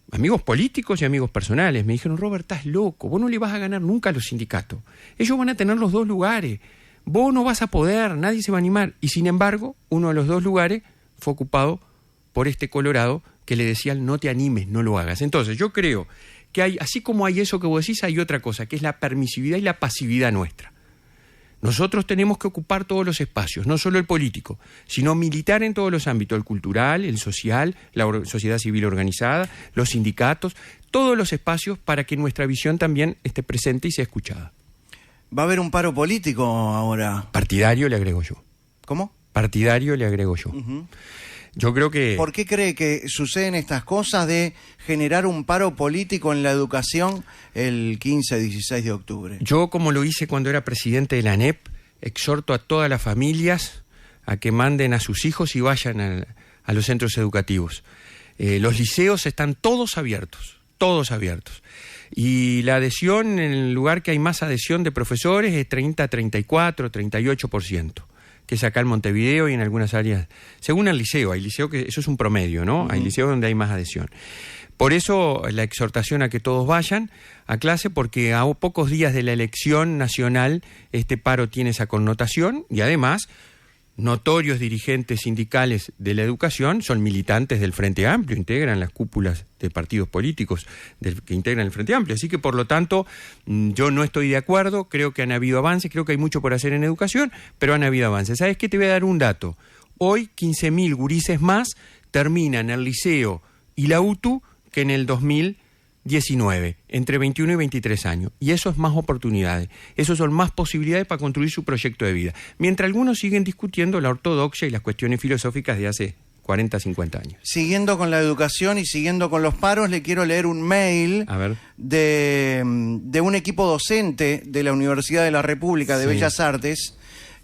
Amigos políticos y amigos personales me dijeron, Robert, estás loco, vos no le vas a ganar nunca a los sindicatos. Ellos van a tener los dos lugares, vos no vas a poder, nadie se va a animar. Y sin embargo, uno de los dos lugares fue ocupado por este colorado que le decían, no te animes, no lo hagas. Entonces, yo creo que hay, así como hay eso que vos decís, hay otra cosa, que es la permisividad y la pasividad nuestra. Nosotros tenemos que ocupar todos los espacios, no solo el político, sino militar en todos los ámbitos, el cultural, el social, la sociedad civil organizada, los sindicatos, todos los espacios para que nuestra visión también esté presente y sea escuchada. ¿Va a haber un paro político ahora? Partidario le agrego yo. ¿Cómo? Partidario le agrego yo. Yo creo que... ¿Por qué cree que suceden estas cosas de generar un paro político en la educación el 15-16 de octubre? Yo, como lo hice cuando era presidente de la ANEP, exhorto a todas las familias a que manden a sus hijos y vayan a los centros educativos. Los liceos están todos abiertos. Y la adhesión, en el lugar que hay más adhesión de profesores, es 30, 34, 38%. Que es acá en Montevideo y en algunas áreas, según el liceo, hay liceo que eso es un promedio, ¿no? Hay liceos donde hay más adhesión. Por eso la exhortación a que todos vayan a clase, porque a pocos días de la elección nacional este paro tiene esa connotación, y además notorios dirigentes sindicales de la educación son militantes del Frente Amplio, integran las cúpulas de partidos políticos que integran el Frente Amplio. Así que, por lo tanto, yo no estoy de acuerdo, creo que han habido avances, creo que hay mucho por hacer en educación, pero han habido avances. ¿Sabes qué? Te voy a dar un dato. Hoy 15.000 gurises más terminan el liceo y la UTU que en el 2019, entre 21 y 23 años. Y eso es más oportunidades, eso son más posibilidades para construir su proyecto de vida. Mientras algunos siguen discutiendo la ortodoxia y las cuestiones filosóficas de hace 40, 50 años. Siguiendo con la educación y siguiendo con los paros, le quiero leer un mail de un equipo docente de la Universidad de la República de Bellas Artes,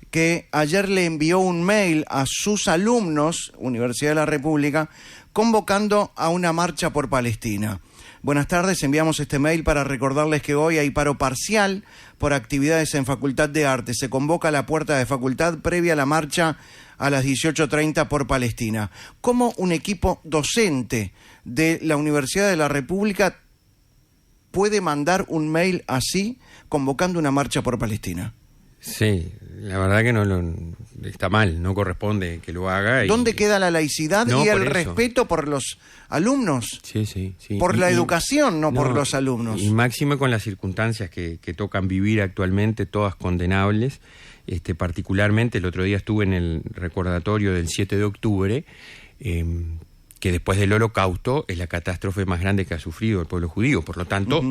que ayer le envió un mail a sus alumnos, Universidad de la República, convocando a una marcha por Palestina. Buenas tardes, enviamos este mail para recordarles que hoy hay paro parcial por actividades en Facultad de Arte. Se convoca a la puerta de facultad previa a la marcha a las 18:30 por Palestina. ¿Cómo un equipo docente de la Universidad de la República puede mandar un mail así convocando una marcha por Palestina? Sí, la verdad que está mal, no corresponde que lo haga. ¿Dónde queda la laicidad No, y el por eso. respeto por los alumnos? Sí, sí, sí. Por la Y- educación, no por los alumnos. Y máxime con las circunstancias que tocan vivir actualmente, todas condenables. Particularmente el otro día estuve en el recordatorio del 7 de octubre, que después del Holocausto es la catástrofe más grande que ha sufrido el pueblo judío. Por lo tanto,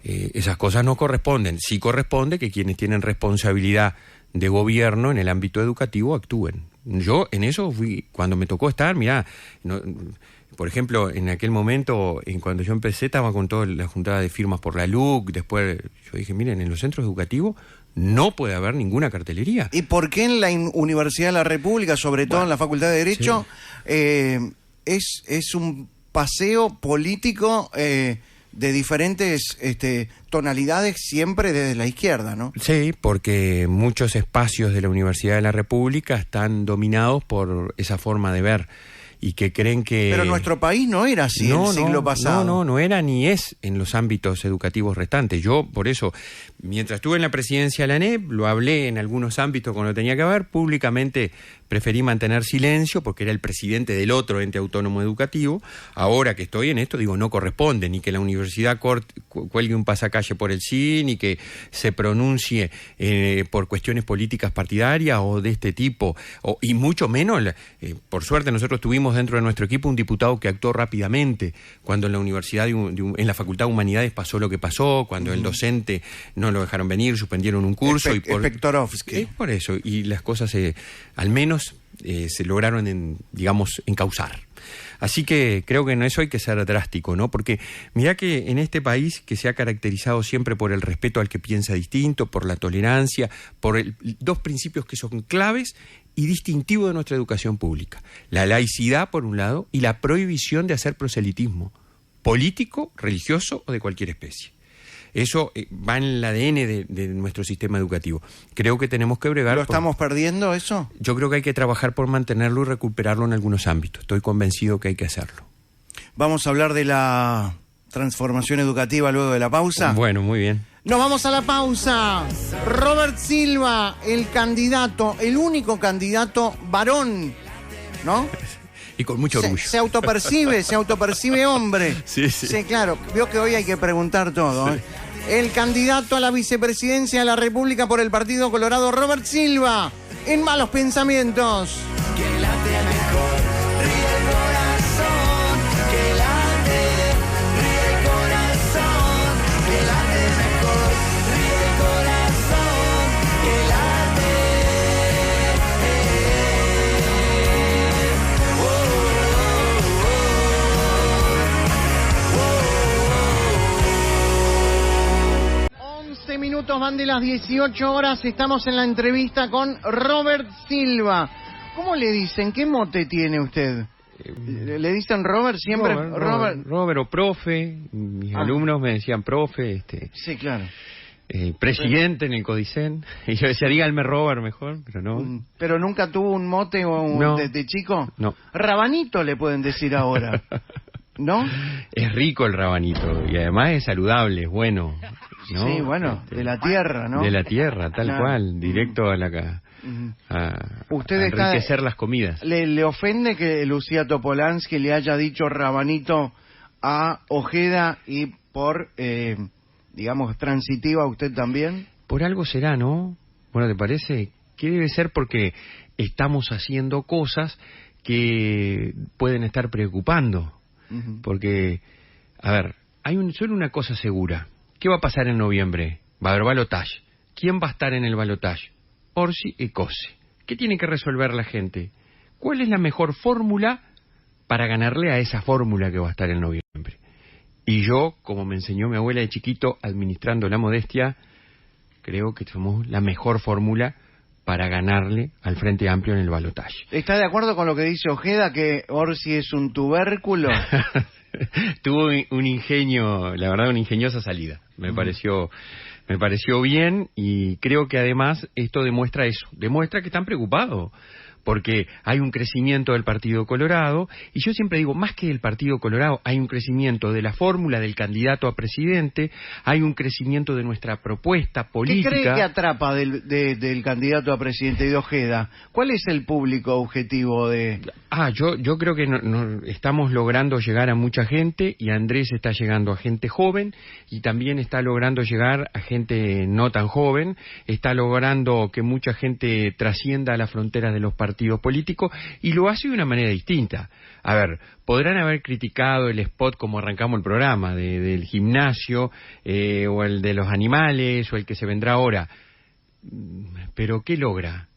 esas cosas no corresponden. Sí corresponde que quienes tienen responsabilidad de gobierno en el ámbito educativo actúen. Yo en eso fui, cuando me tocó estar, mirá, por ejemplo, en aquel momento, cuando yo empecé, estaba con toda la juntada de firmas por la LUC, después yo dije, miren, en los centros educativos no puede haber ninguna cartelería. ¿Y por qué en la Universidad de la República, sobre todo en la Facultad de Derecho, es un paseo político de diferentes tonalidades, siempre desde la izquierda, ¿no? Sí, porque muchos espacios de la Universidad de la República están dominados por esa forma de ver y que creen que... Pero nuestro país no era así el siglo pasado. No era ni es en los ámbitos educativos restantes. Yo, por eso, mientras estuve en la presidencia de la ANEP, lo hablé en algunos ámbitos cuando tenía que ver, públicamente preferí mantener silencio porque era el presidente del otro ente autónomo educativo. Ahora que estoy en esto, digo, no corresponde ni que la universidad cuelgue un pasacalle por el sí, ni que se pronuncie por cuestiones políticas partidarias o de este tipo, y mucho menos, por suerte nosotros tuvimos dentro de nuestro equipo un diputado que actuó rápidamente cuando en la universidad, en la Facultad de Humanidades pasó lo que pasó, cuando el docente no lo dejaron venir, suspendieron un curso. Spektorovsky. Por eso, y las cosas al menos se lograron, encauzar. Así que creo que en eso hay que ser drástico, ¿no? Porque mirá que en este país que se ha caracterizado siempre por el respeto al que piensa distinto, por la tolerancia, por dos principios que son claves y distintivos de nuestra educación pública. La laicidad, por un lado, y la prohibición de hacer proselitismo político, religioso o de cualquier especie. Eso va en el ADN de nuestro sistema educativo. Creo que tenemos que bregar... ¿Lo estamos perdiendo eso? Yo creo que hay que trabajar por mantenerlo y recuperarlo en algunos ámbitos. Estoy convencido que hay que hacerlo. Vamos a hablar de la transformación educativa luego de la pausa. Bueno, muy bien. Nos vamos a la pausa. Robert Silva, el candidato, el único candidato varón, ¿no? Y con mucho orgullo. Se autopercibe hombre. Sí, sí. Sí, claro. Veo que hoy hay que preguntar todo. Sí. El candidato a la vicepresidencia de la República por el Partido Colorado, Robert Silva, en Malos Pensamientos. Que late mejor, ríe el corazón, que late, ríe el corazón, que late mejor, ríe el corazón, que late. Oh, oh, oh, oh. 11 minutos van de las 18 horas, estamos en la entrevista con Robert Silva. ¿Cómo le dicen? ¿Qué mote tiene usted? ¿Le dicen Robert siempre? Robert o profe, mis alumnos me decían profe, Sí, claro. Presidente en el Codicen, y yo decía, díganme Robert mejor, pero no. ¿Pero nunca tuvo un mote No. desde chico? No. Rabanito le pueden decir ahora, ¿no? Es rico el rabanito, y además es saludable, es bueno, ¿no? Sí, bueno, de la tierra, ¿no? De la tierra, tal Claro. cual, directo a Usted a está- enriquecer las comidas. ¿Le ofende que Lucía Topolansky le haya dicho rabanito a Ojeda y por, digamos, transitiva a usted también? Por algo será, ¿no? Bueno, ¿te parece? Que debe ser porque estamos haciendo cosas que pueden estar preocupando. Porque, a ver, solo una cosa segura. ¿Qué va a pasar en noviembre? Va a haber balotaje. ¿Quién va a estar en el balotaje? Orsi y Cose. ¿Qué tiene que resolver la gente? ¿Cuál es la mejor fórmula para ganarle a esa fórmula que va a estar en noviembre? Y yo, como me enseñó mi abuela de chiquito, administrando la modestia, creo que somos la mejor fórmula para ganarle al Frente Amplio en el balotaje. ¿Está de acuerdo con lo que dice Ojeda, que Orsi es un tubérculo? Tuvo un ingenio, la verdad, una ingeniosa salida. Me pareció bien, y creo que además esto demuestra eso, demuestra que están preocupados porque hay un crecimiento del Partido Colorado, y yo siempre digo, más que del Partido Colorado, hay un crecimiento de la fórmula del candidato a presidente, hay un crecimiento de nuestra propuesta política. ¿Qué cree que atrapa del candidato a presidente de Ojeda? ¿Cuál es el público objetivo de...? Yo creo que estamos logrando llegar a mucha gente, y Andrés está llegando a gente joven, y también está logrando llegar a gente no tan joven, está logrando que mucha gente trascienda las fronteras de los partidos políticos, y lo hace de una manera distinta. A ver, podrán haber criticado el spot como arrancamos el programa, del gimnasio, o el de los animales, o el que se vendrá ahora, pero ¿qué logra?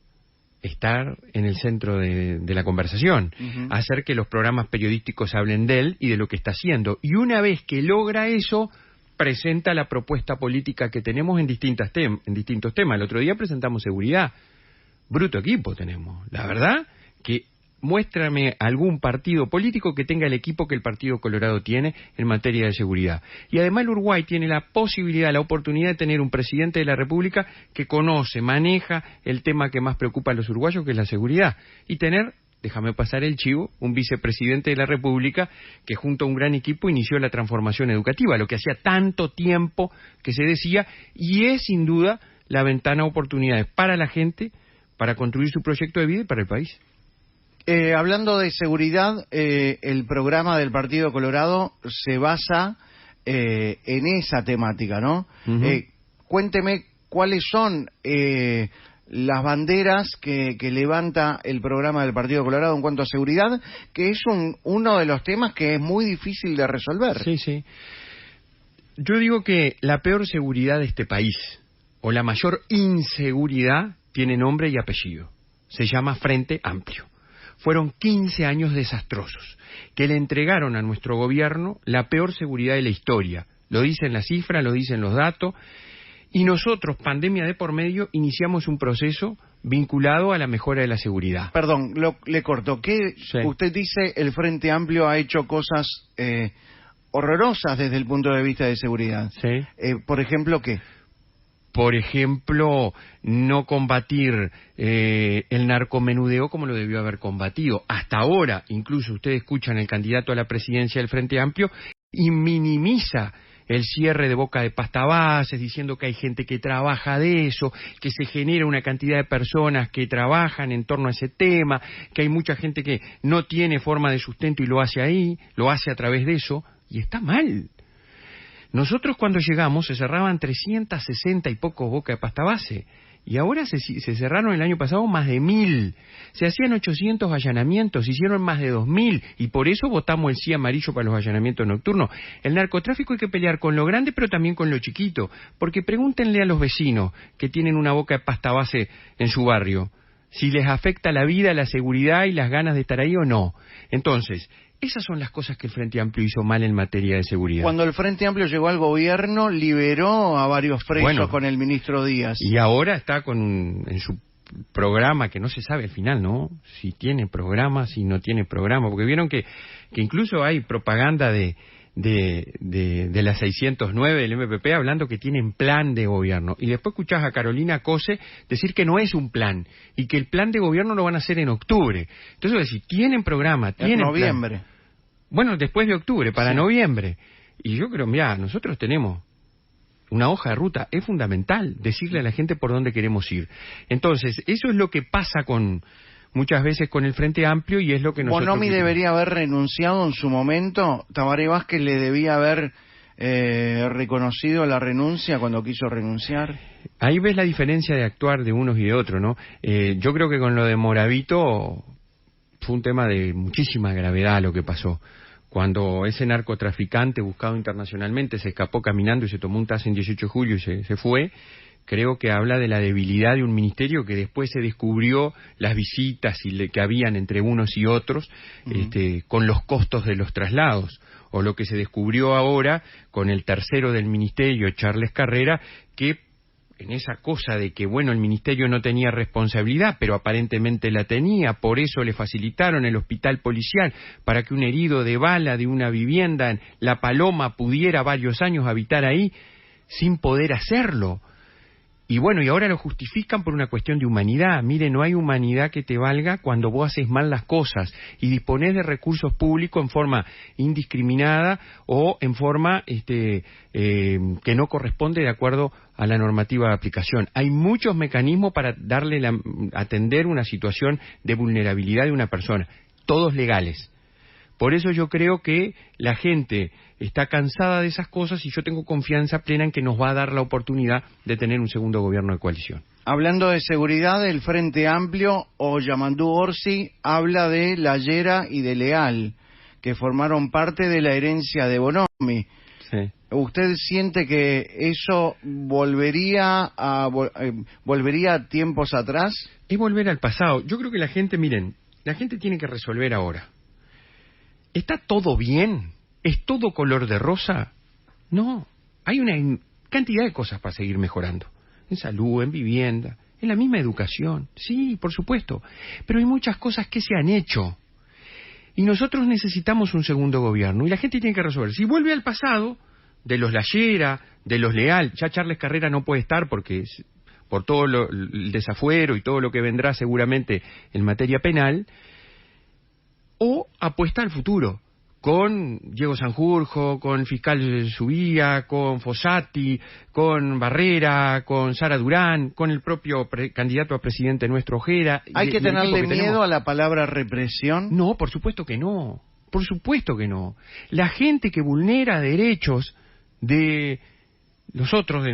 Estar en el centro de la conversación, hacer que los programas periodísticos hablen de él y de lo que está haciendo. Y una vez que logra eso, presenta la propuesta política que tenemos en distintos temas. El otro día presentamos seguridad. Bruto equipo tenemos. La verdad que muéstrame algún partido político que tenga el equipo que el Partido Colorado tiene en materia de seguridad. Y además el Uruguay tiene la posibilidad, la oportunidad de tener un presidente de la República que conoce, maneja el tema que más preocupa a los uruguayos, que es la seguridad. Y tener, déjame pasar el chivo, un vicepresidente de la República que junto a un gran equipo inició la transformación educativa, lo que hacía tanto tiempo que se decía, y es sin duda la ventana de oportunidades para la gente, para construir su proyecto de vida y para el país. Hablando de seguridad, el programa del Partido Colorado se basa en esa temática, ¿no? Cuénteme cuáles son las banderas que levanta el programa del Partido Colorado en cuanto a seguridad, que es uno de los temas que es muy difícil de resolver. Sí, sí. Yo digo que la peor seguridad de este país, o la mayor inseguridad, tiene nombre y apellido. Se llama Frente Amplio. Fueron 15 años desastrosos que le entregaron a nuestro gobierno la peor seguridad de la historia. Lo dicen las cifras, lo dicen los datos. Y nosotros, pandemia de por medio, iniciamos un proceso vinculado a la mejora de la seguridad. Perdón, le corto. ¿Qué Sí. Usted dice el Frente Amplio ha hecho cosas horrorosas desde el punto de vista de seguridad? Sí. Por ejemplo, ¿qué? Por ejemplo, no combatir el narcomenudeo como lo debió haber combatido. Hasta ahora, incluso ustedes escuchan el candidato a la presidencia del Frente Amplio y minimiza el cierre de boca de pastabases, diciendo que hay gente que trabaja de eso, que se genera una cantidad de personas que trabajan en torno a ese tema, que hay mucha gente que no tiene forma de sustento y lo hace ahí, lo hace a través de eso, y está mal. Nosotros cuando llegamos se cerraban 360 y pocos boca de pasta base, y ahora se cerraron el año pasado más de 1000. Se hacían 800 allanamientos, se hicieron más de 2000, y por eso votamos el sí amarillo para los allanamientos nocturnos. El narcotráfico hay que pelear con lo grande, pero también con lo chiquito, porque pregúntenle a los vecinos que tienen una boca de pasta base en su barrio, si les afecta la vida, la seguridad y las ganas de estar ahí o no. Entonces, esas son las cosas que el Frente Amplio hizo mal en materia de seguridad. Cuando el Frente Amplio llegó al gobierno, liberó a varios presos con el ministro Díaz. Y ahora está en su programa, que no se sabe al final, ¿no? Si tiene programa, si no tiene programa, porque vieron que incluso hay propaganda de la 609 del MPP hablando que tienen plan de gobierno, y después escuchás a Carolina Cose decir que no es un plan, y que el plan de gobierno lo van a hacer en octubre. Entonces, si tienen programa, tienen en noviembre. Plan. Bueno, después de octubre, para Sí. noviembre. Y yo creo, mirá, nosotros tenemos una hoja de ruta, es fundamental decirle a la gente por dónde queremos ir. Entonces, eso es lo que pasa muchas veces con el Frente Amplio, y es lo que nosotros... Bonomi debería haber renunciado en su momento. Tabaré Vázquez le debía haber reconocido la renuncia cuando quiso renunciar. Ahí ves la diferencia de actuar de unos y de otros, ¿no? Yo creo que con lo de Moravito fue un tema de muchísima gravedad lo que pasó. Cuando ese narcotraficante buscado internacionalmente se escapó caminando y se tomó un taxi en 18 de julio y se fue, creo que habla de la debilidad de un ministerio que después se descubrió las visitas que habían entre unos y otros, con los costos de los traslados, o lo que se descubrió ahora con el tercero del ministerio, Charles Carrera, que en esa cosa de que, bueno, el ministerio no tenía responsabilidad, pero aparentemente la tenía, por eso le facilitaron el hospital policial para que un herido de bala de una vivienda en La Paloma pudiera varios años habitar ahí sin poder hacerlo. Y bueno, y ahora lo justifican por una cuestión de humanidad. Mire, no hay humanidad que te valga cuando vos haces mal las cosas y disponés de recursos públicos en forma indiscriminada o en forma que no corresponde de acuerdo a la normativa de aplicación. Hay muchos mecanismos para atender una situación de vulnerabilidad de una persona, todos legales. Por eso yo creo que la gente está cansada de esas cosas y yo tengo confianza plena en que nos va a dar la oportunidad de tener un segundo gobierno de coalición. Hablando de seguridad, el Frente Amplio o Yamandú Orsi habla de La Llera y de Leal, que formaron parte de la herencia de Bonomi. Sí. ¿Usted siente que eso volvería a tiempos atrás? Es volver al pasado. Yo creo que la gente, miren, la gente tiene que resolver ahora. ¿Está todo bien? ¿Es todo color de rosa? No, hay una cantidad de cosas para seguir mejorando. En salud, en vivienda, en la misma educación. Sí, por supuesto. Pero hay muchas cosas que se han hecho. Y nosotros necesitamos un segundo gobierno. Y la gente tiene que resolver. Si vuelve al pasado, de los La Llera, de los Leal, ya Charles Carrera no puede estar porque por todo el desafuero y todo lo que vendrá seguramente en materia penal, o apuesta al futuro, con Diego Sanjurjo, con el fiscal Subía, con Fossati, con Barrera, con Sara Durán, con el propio candidato a presidente nuestro Ojeda. ¿Hay que tenerle miedo a la palabra represión? No, por supuesto que no. Por supuesto que no. La gente que vulnera derechos de nosotros,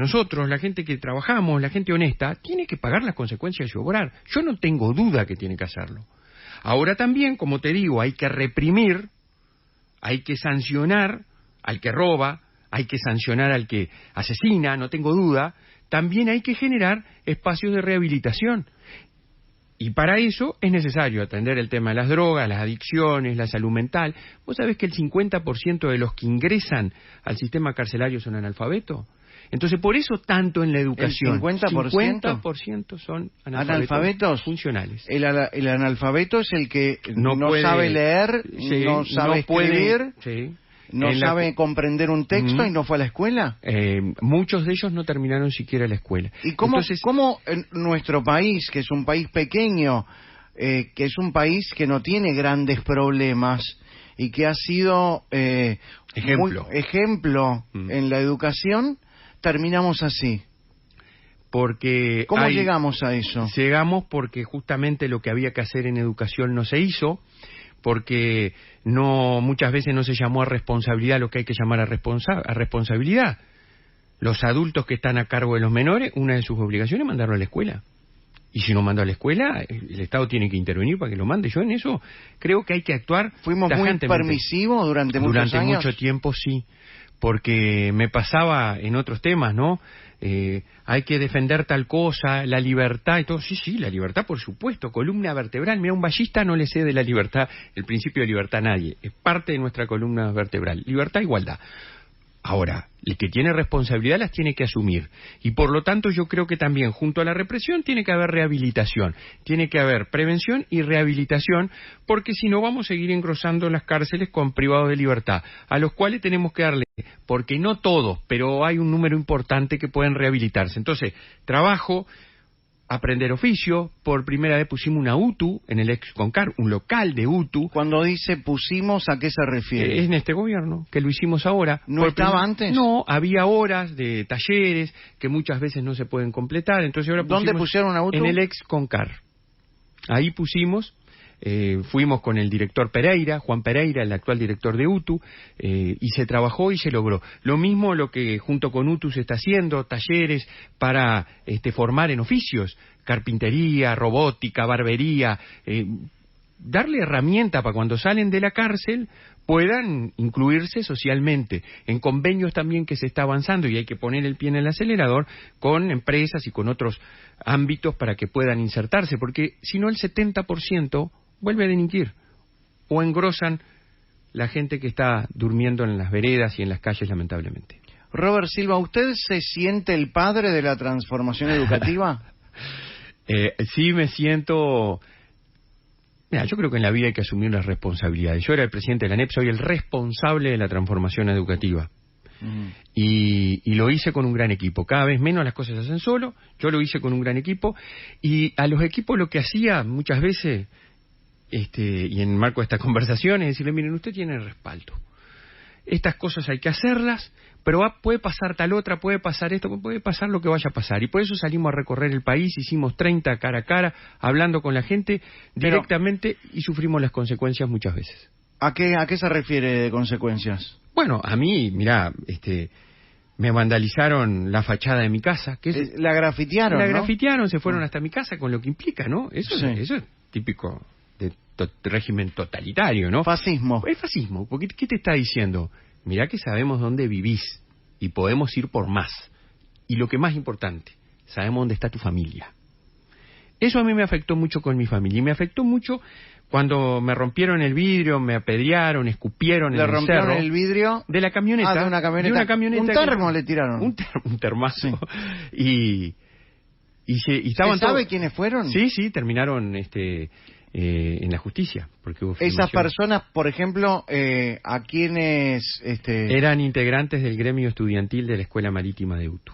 la gente que trabajamos, la gente honesta, tiene que pagar las consecuencias de su obrar. Yo no tengo duda que tiene que hacerlo. Ahora también, como te digo, hay que reprimir, hay que sancionar al que roba, hay que sancionar al que asesina, no tengo duda. También hay que generar espacios de rehabilitación. Y para eso es necesario atender el tema de las drogas, las adicciones, la salud mental. ¿Vos sabés que el 50% de los que ingresan al sistema carcelario son analfabetos? Entonces, por eso tanto en la educación. ¿El 50%? 50% son ¿Analfabetos? Funcionales. El analfabeto es el que no puede, sabe leer, sí, no sabe escribir, sí, no sabe comprender un texto y no fue a la escuela. Muchos de ellos no terminaron siquiera la escuela. ¿Y cómo en nuestro país, que es un país pequeño, que es un país que no tiene grandes problemas y que ha sido ejemplo en la educación, terminamos así? Porque ¿Cómo llegamos a eso? Llegamos porque justamente lo que había que hacer en educación no se hizo, porque muchas veces no se llamó a responsabilidad lo que hay que llamar a responsabilidad. Los adultos que están a cargo de los menores, una de sus obligaciones es mandarlo a la escuela. Y si no manda a la escuela, el Estado tiene que intervenir para que lo mande. Yo en eso creo que hay que actuar. ¿Fuimos muy permisivos durante muchos años? Durante mucho tiempo, sí. Porque me pasaba en otros temas, ¿no? Hay que defender tal cosa, la libertad y todo. Sí, la libertad, por supuesto, columna vertebral. Mira, un ballista no le cede la libertad, el principio de libertad a nadie. Es parte de nuestra columna vertebral. Libertad, igualdad. Ahora, el que tiene responsabilidad las tiene que asumir. Y por lo tanto yo creo que también junto a la represión tiene que haber rehabilitación. Tiene que haber prevención y rehabilitación, porque si no vamos a seguir engrosando las cárceles con privados de libertad, a los cuales tenemos que darle, porque no todos, pero hay un número importante que pueden rehabilitarse. Entonces, trabajo, aprender oficio. Por primera vez pusimos una UTU en el ex Concar, un local de UTU. Cuando dice pusimos, ¿a qué se refiere? Es en este gobierno, que lo hicimos ahora. ¿No estaba antes? No, había horas de talleres que muchas veces no se pueden completar. Entonces ahora ¿Dónde pusieron una UTU? En el ex Concar. Ahí pusimos. Fuimos con el director Pereira, Juan Pereira, el actual director de UTU, y se trabajó y se logró. Lo mismo lo que junto con UTU se está haciendo, talleres para formar en oficios, carpintería, robótica, barbería, darle herramienta para cuando salen de la cárcel puedan incluirse socialmente. En convenios también que se está avanzando y hay que poner el pie en el acelerador con empresas y con otros ámbitos para que puedan insertarse, porque si no el 70% vuelve a delinquir o engrosan la gente que está durmiendo en las veredas y en las calles, lamentablemente. Robert Silva, ¿usted se siente el padre de la transformación educativa? Sí, me siento. Mira, yo creo que en la vida hay que asumir las responsabilidades. Yo era el presidente de la ANEP, soy el responsable de la transformación educativa. Y lo hice con un gran equipo. Cada vez menos las cosas se hacen solo. Yo lo hice con un gran equipo. Y a los equipos lo que hacía muchas veces, y en el marco de esta conversación, es decirle, miren, usted tiene el respaldo. Estas cosas hay que hacerlas, pero puede pasar tal otra, puede pasar esto, puede pasar lo que vaya a pasar. Y por eso salimos a recorrer el país, hicimos 30 cara a cara, hablando con la gente directamente y sufrimos las consecuencias muchas veces. ¿A qué se refiere de consecuencias? Bueno, a mí, mirá, me vandalizaron la fachada de mi casa. La grafitearon, La ¿no? grafitearon, se fueron hasta mi casa, con lo que implica, ¿no? Eso es típico de régimen totalitario, ¿no? Fascismo. Es fascismo, porque ¿qué te está diciendo? Mirá que sabemos dónde vivís y podemos ir por más. Y lo que más importante, sabemos dónde está tu familia. Eso a mí me afectó mucho con mi familia. Y me afectó mucho cuando me rompieron el vidrio, me apedrearon, escupieron en el cerro. ¿Le rompieron el vidrio? De la camioneta. De una camioneta. De una camioneta. Un termo le tiraron. Un termazo. Sí. Y estaban ¿Se sabe todos... quiénes fueron? Sí, terminaron en la justicia. Porque hubo Esas filmación. personas, por ejemplo, ¿a quiénes...? Eran integrantes del gremio estudiantil de la Escuela Marítima de Utu.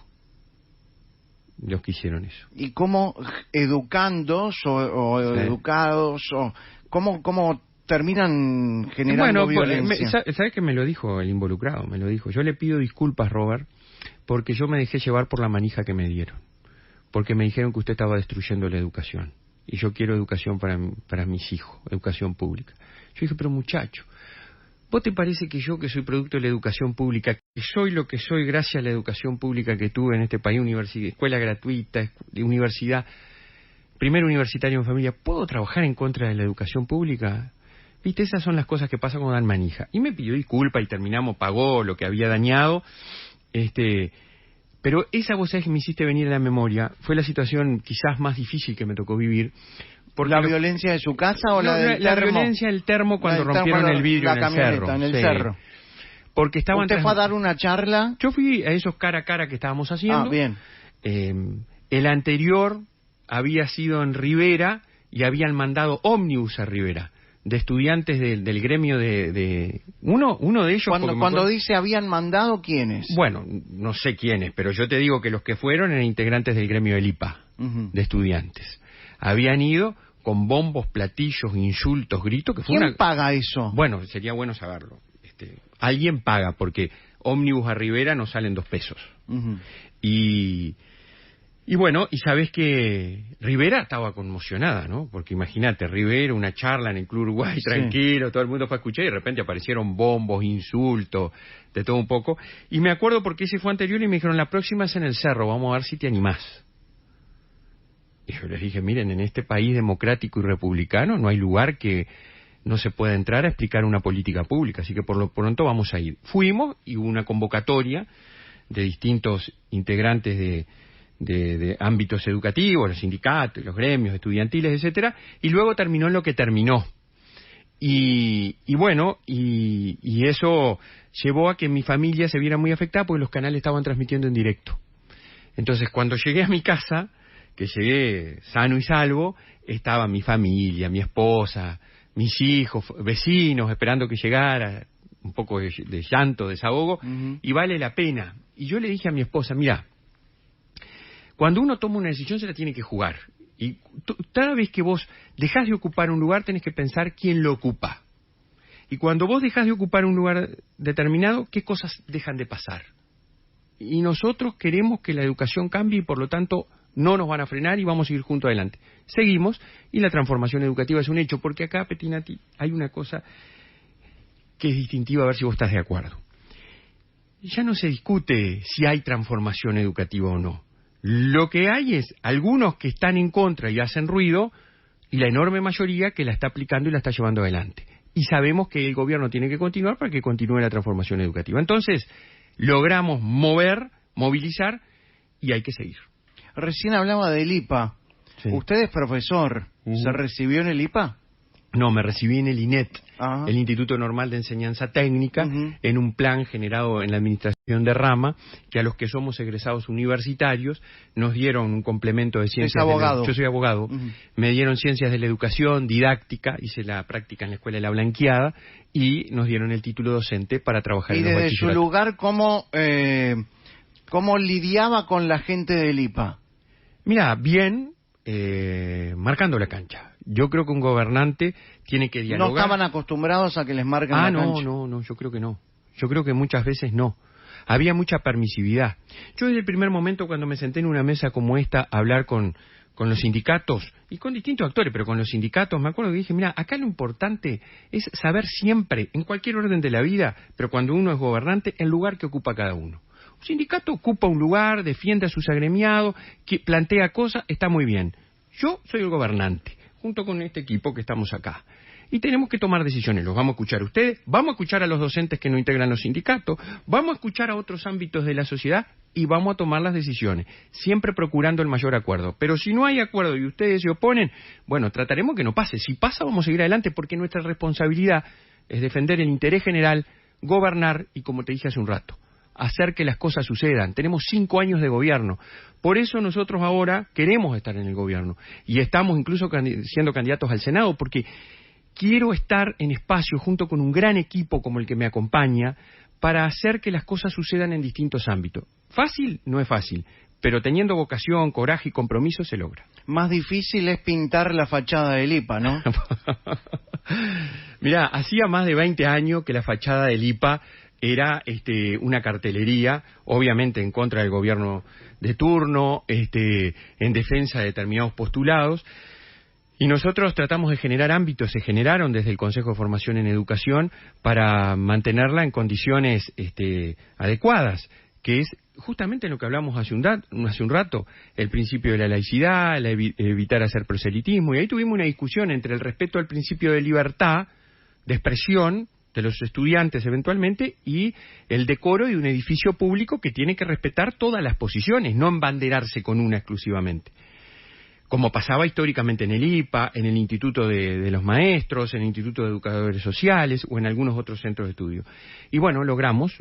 Los que hicieron eso. ¿Y cómo educandos o Sí. educados o cómo terminan generando violencia? ¿Sabes que me lo dijo el involucrado? Me lo dijo. Yo le pido disculpas, Robert, porque yo me dejé llevar por la manija que me dieron. Porque me dijeron que usted estaba destruyendo la educación. Y yo quiero educación para mis hijos, educación pública. Yo dije, pero muchacho, ¿vos te parece que yo, que soy producto de la educación pública, que soy lo que soy gracias a la educación pública que tuve en este país, escuela gratuita, universidad, primer universitario en familia, puedo trabajar en contra de la educación pública? Viste, esas son las cosas que pasan cuando dan manija. Y me pidió disculpa y terminamos, pagó lo que había dañado. Pero esa vos sabés que me hiciste venir a la memoria, fue la situación quizás más difícil que me tocó vivir. Por ¿La violencia de su casa o la del la termo? violencia del termo cuando La del termo, rompieron el vidrio la en el camioneta, cerro. en el Sí. cerro. Porque estaban ¿Usted fue a dar una charla? Yo fui a esos cara a cara que estábamos haciendo. Ah, bien. El anterior había sido en Rivera y habían mandado ómnibus a Rivera de estudiantes del gremio de uno de ellos. Cuando dice habían mandado, ¿quiénes? Bueno, no sé quiénes, pero yo te digo que los que fueron eran integrantes del gremio del IPA, de estudiantes. Habían ido con bombos, platillos, insultos, gritos, que fue ¿Quién paga eso? Bueno, sería bueno saberlo. Alguien paga, porque ómnibus a Rivera no salen 2 pesos. Y bueno, y sabés que Rivera estaba conmocionada, ¿no? Porque imagínate, Rivera, una charla en el Club Uruguay, tranquilo, todo el mundo fue a escuchar y de repente aparecieron bombos, insultos, de todo un poco. Y me acuerdo porque ese fue anterior y me dijeron, la próxima es en el Cerro, vamos a ver si te animás. Y yo les dije, miren, en este país democrático y republicano no hay lugar que no se pueda entrar a explicar una política pública, así que por lo pronto vamos a ir. Fuimos y hubo una convocatoria de distintos integrantes de ámbitos educativos, los sindicatos, los gremios estudiantiles, etcétera, y luego terminó en lo que terminó. Y bueno, y eso llevó a que mi familia se viera muy afectada porque los canales estaban transmitiendo en directo. Entonces, cuando llegué a mi casa, que llegué sano y salvo, estaba mi familia, mi esposa, mis hijos, vecinos, esperando que llegara, un poco de llanto, desahogo, y vale la pena. Y yo le dije a mi esposa, mira, cuando uno toma una decisión se la tiene que jugar. Y cada vez que vos dejás de ocupar un lugar tenés que pensar quién lo ocupa. Y cuando vos dejás de ocupar un lugar determinado, ¿qué cosas dejan de pasar? Y nosotros queremos que la educación cambie y por lo tanto no nos van a frenar y vamos a seguir juntos adelante. Seguimos y la transformación educativa es un hecho, porque acá, Petinati, hay una cosa que es distintiva, a ver si vos estás de acuerdo. Ya no se discute si hay transformación educativa o no. Lo que hay es algunos que están en contra y hacen ruido y la enorme mayoría que la está aplicando y la está llevando adelante. Y sabemos que el gobierno tiene que continuar para que continúe la transformación educativa. Entonces, logramos movilizar y hay que seguir. Recién hablaba del IPA. Sí. ¿Usted es profesor? ¿Se recibió en el IPA? No, me recibí en el INET, Ajá. el Instituto Normal de Enseñanza Técnica, Ujú. en un plan generado en la administración de Rama, que a los que somos egresados universitarios nos dieron un complemento de ciencias. abogado. Yo soy abogado. Ujú. Me dieron ciencias de la educación, didáctica, hice la práctica en la Escuela de la Blanqueada y nos dieron el título docente para trabajar Y en los desde su bachilleratos. lugar, ¿cómo lidiaba con la gente del IPA? Mira, bien, marcando la cancha. Yo creo que un gobernante tiene que dialogar. ¿No estaban acostumbrados a que les marquen la cancha? No, yo creo que no. Yo creo que muchas veces no. Había mucha permisividad. Yo desde el primer momento cuando me senté en una mesa como esta a hablar con los sindicatos y con distintos actores, pero con los sindicatos, me acuerdo que dije, mira, acá lo importante es saber siempre, en cualquier orden de la vida, pero cuando uno es gobernante, el lugar que ocupa cada uno. Un sindicato ocupa un lugar, defiende a sus agremiados, que plantea cosas, está muy bien. Yo soy el gobernante, junto con este equipo que estamos acá. Y tenemos que tomar decisiones. Los vamos a escuchar a ustedes, vamos a escuchar a los docentes que no integran los sindicatos, vamos a escuchar a otros ámbitos de la sociedad y vamos a tomar las decisiones, siempre procurando el mayor acuerdo. Pero si no hay acuerdo y ustedes se oponen, bueno, trataremos que no pase. Si pasa, vamos a seguir adelante porque nuestra responsabilidad es defender el interés general, gobernar y, como te dije hace un rato, hacer que las cosas sucedan. Tenemos 5 años de gobierno. Por eso nosotros ahora queremos estar en el gobierno. Y estamos incluso siendo candidatos al Senado, porque quiero estar en espacio junto con un gran equipo como el que me acompaña para hacer que las cosas sucedan en distintos ámbitos. Fácil, no es fácil, pero teniendo vocación, coraje y compromiso se logra. Más difícil es pintar la fachada del IPA, ¿no? Mirá, hacía más de 20 años que la fachada del IPA era una cartelería, obviamente en contra del gobierno de turno, en defensa de determinados postulados, y nosotros tratamos de generar ámbitos, se generaron desde el Consejo de Formación en Educación para mantenerla en condiciones adecuadas, que es justamente lo que hablamos hace un rato, el principio de la laicidad, evitar hacer proselitismo, y ahí tuvimos una discusión entre el respeto al principio de libertad, de expresión, de los estudiantes eventualmente, y el decoro de un edificio público que tiene que respetar todas las posiciones, no embanderarse con una exclusivamente. Como pasaba históricamente en el IPA, en el Instituto de los Maestros, en el Instituto de Educadores Sociales o en algunos otros centros de estudio. Y bueno, logramos,